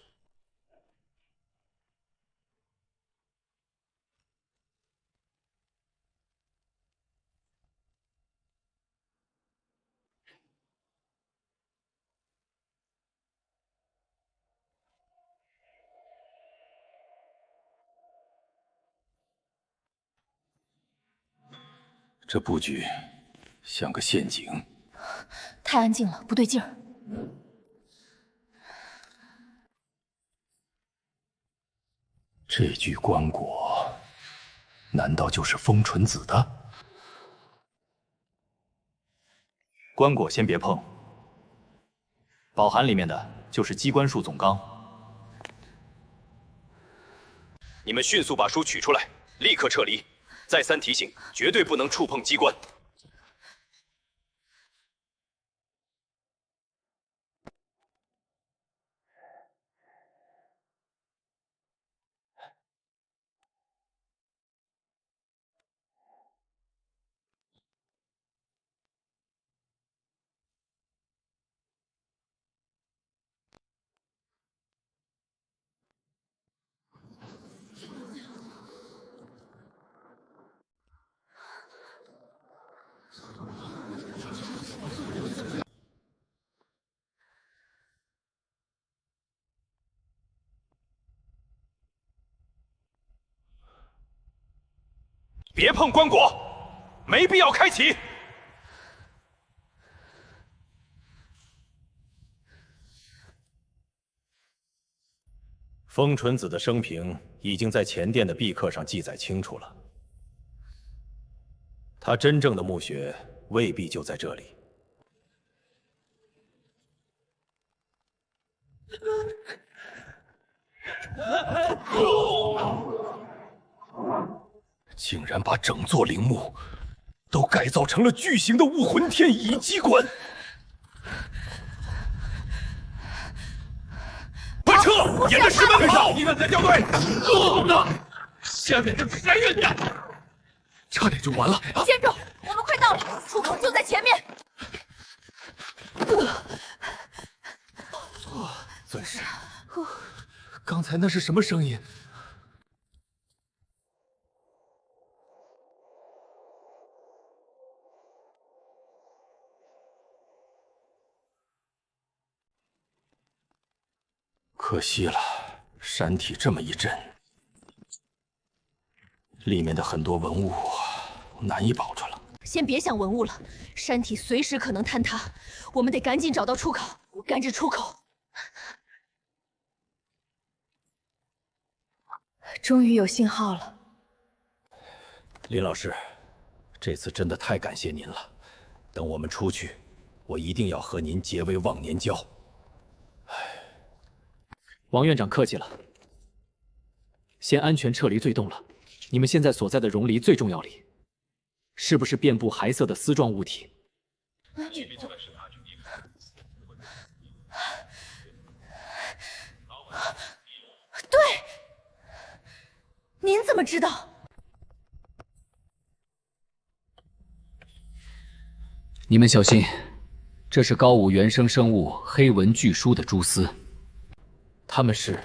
这布局像个陷阱。太安静了，不对劲儿。这具棺椁，难道就是风纯子的？棺椁先别碰，宝函里面的就是机关术总纲。你们迅速把书取出来，立刻撤离。再三提醒，绝对不能触碰机关。别碰棺椁，没必要开启。风纯子的生平已经在前殿的壁刻上记载清楚了，他真正的墓穴未必就在这里。竟然把整座陵墓都改造成了巨型的武魂天乙机关！快撤！沿着石门跑！敌人在掉队！下面这是谁人呀？差点就完了！坚住！我们快到了，出口就在前面。尊师，刚才那是什么声音？可惜了，山体这么一震，里面的很多文物难以保存了。先别想文物了，山体随时可能坍塌，我们得赶紧找到出口，赶制出口。终于有信号了。林老师，这次真的太感谢您了。等我们出去，我一定要和您结为忘年交。王院长客气了，先安全撤离最洞了。你们现在所在的溶离最重要里，是不是遍布骸色的丝状物体？对，您怎么知道？你们小心，这是高武原生生物黑纹巨蛛的蛛丝，它们是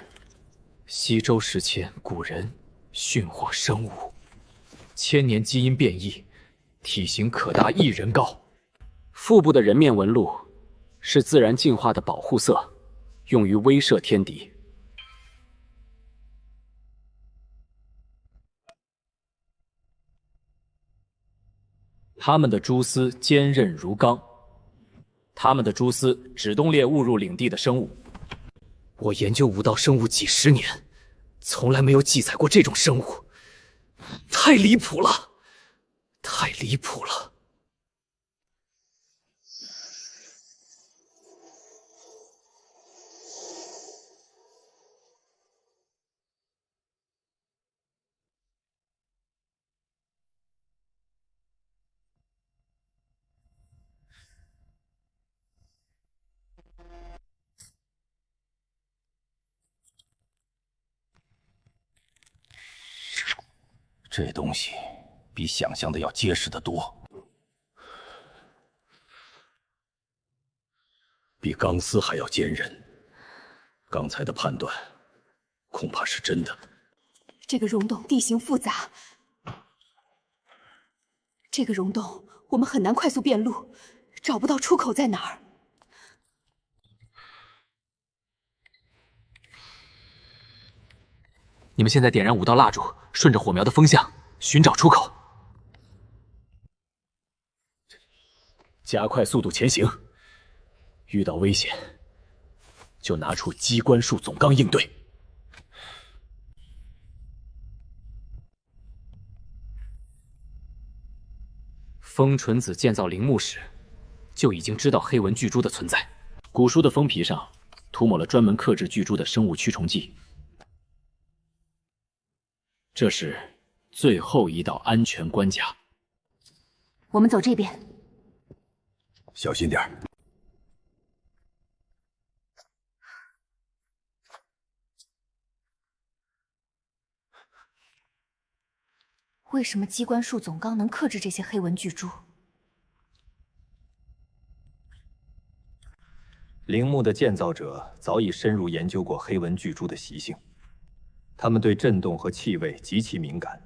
西周时前古人驯获生物，千年基因变异，体型可达1人高。腹部的人面纹路是自然进化的保护色，用于威慑天敌。它们的蛛丝坚韧如钢，它们的蛛丝只洞猎误入领地的生物。我研究武道生物几10年，从来没有记载过这种生物，太离谱了，太离谱了！这东西比想象的要结实得多，比钢丝还要坚韧。刚才的判断恐怕是真的。这个溶洞地形复杂，这个溶洞我们很难快速变路，找不到出口在哪儿。你们现在点燃武道蜡烛，顺着火苗的风向寻找出口，加快速度前行。遇到危险，就拿出机关束总纲应对。风纯子建造陵墓时，就已经知道黑纹巨蛛的存在。古书的封皮上涂抹了专门克制巨蛛的生物驱虫剂。这是最后一道安全关卡。我们走这边，小心点儿。为什么机关束总纲能克制这些黑纹巨蛛？陵墓的建造者早已深入研究过黑纹巨蛛的习性。它们对震动和气味极其敏感，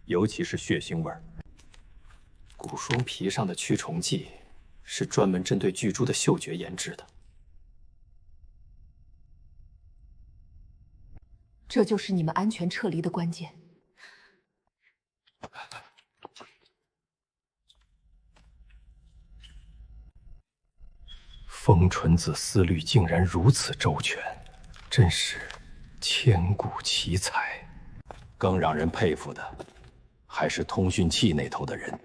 尤其是血腥味儿。古书皮上的驱虫剂是专门针对巨蛛的嗅觉研制的。这就是你们安全撤离的关键。风纯子思虑竟然如此周全，真是千古奇才。更让人佩服的，还是通讯器那头的人，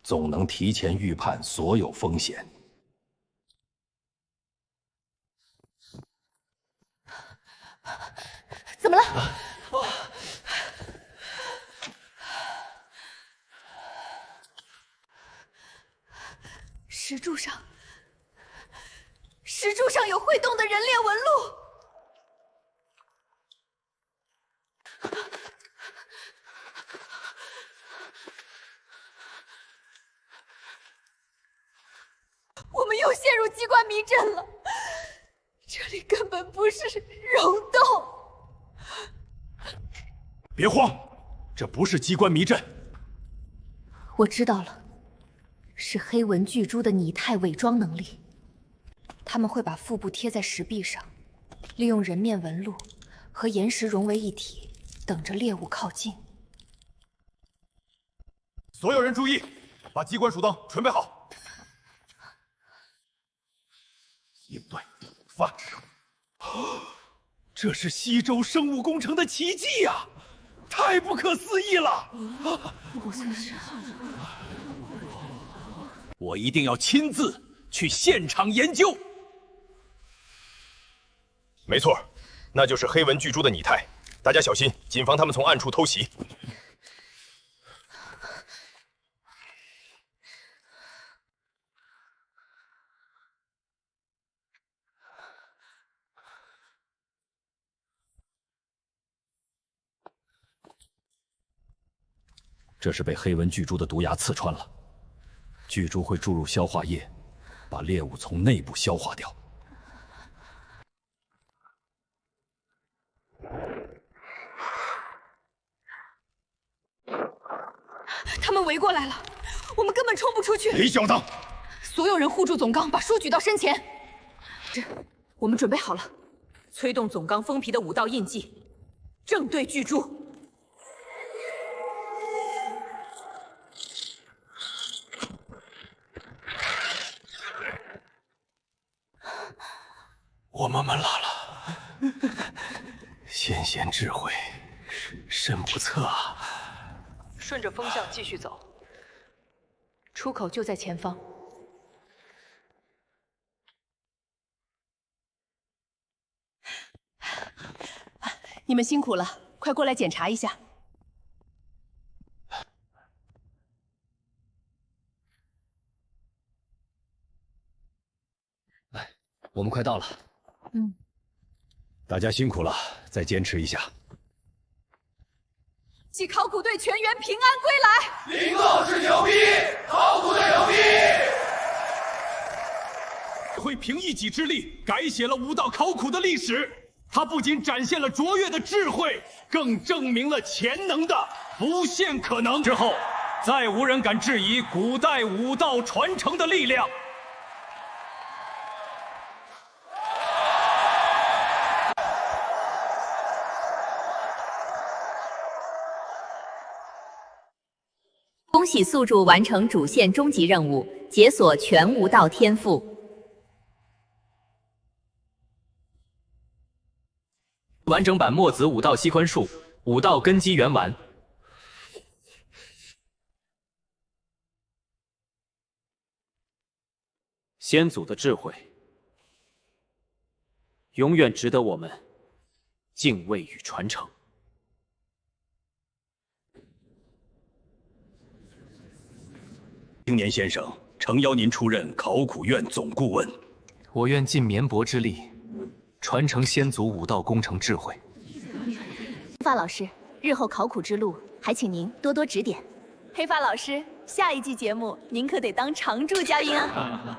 总能提前预判所有风险。怎么了？石柱上有会动的人链纹路。我们又陷入机关迷阵了，这里根本不是溶洞。别慌，这不是机关迷阵。我知道了，是黑纹巨蛛的拟态伪装能力。他们会把腹部贴在石壁上，利用人面纹路和岩石融为一体，等着猎物靠近。所有人注意，把机关束灯准备好。应对发射。这是西周生物工程的奇迹呀！太不可思议了！我一定要亲自去现场研究。没错，那就是黑纹巨蛛的拟态。大家小心，谨防他们从暗处偷袭。这是被黑纹巨蛛的毒牙刺穿了，巨猪会注入消化液，把猎物从内部消化掉。他们围过来了，我们根本冲不出去。李小子，所有人护住总纲，把书举到身前。我们准备好了，催动总纲封皮的5道印记，正对巨猪。我们来了，先贤智慧，深不测啊！顺着风向继续走，出口就在前方。你们辛苦了，快过来检查一下。我们快到了。大家辛苦了，再坚持一下。系考古队全员平安归来。林老师牛逼，考古队牛逼！会凭一己之力改写了武道考古的历史。他不仅展现了卓越的智慧，更证明了潜能的无限可能。之后，再无人敢质疑古代武道传承的力量。恭喜宿主完成主线终极任务，解锁全武道天赋。完整版墨子武道西宽术，武道根基圆完。先祖的智慧，永远值得我们敬畏与传承。青年先生，诚邀您出任考古院总顾问。我愿尽绵薄之力，传承先祖武道工程智慧。黑发老师，日后考古之路，还请您多多指点。黑发老师，下一季节目您可得当常驻嘉宾啊！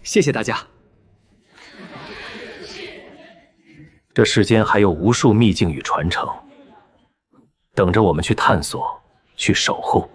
谢谢大家。这世间还有无数秘境与传承，等着我们去探索，去守护。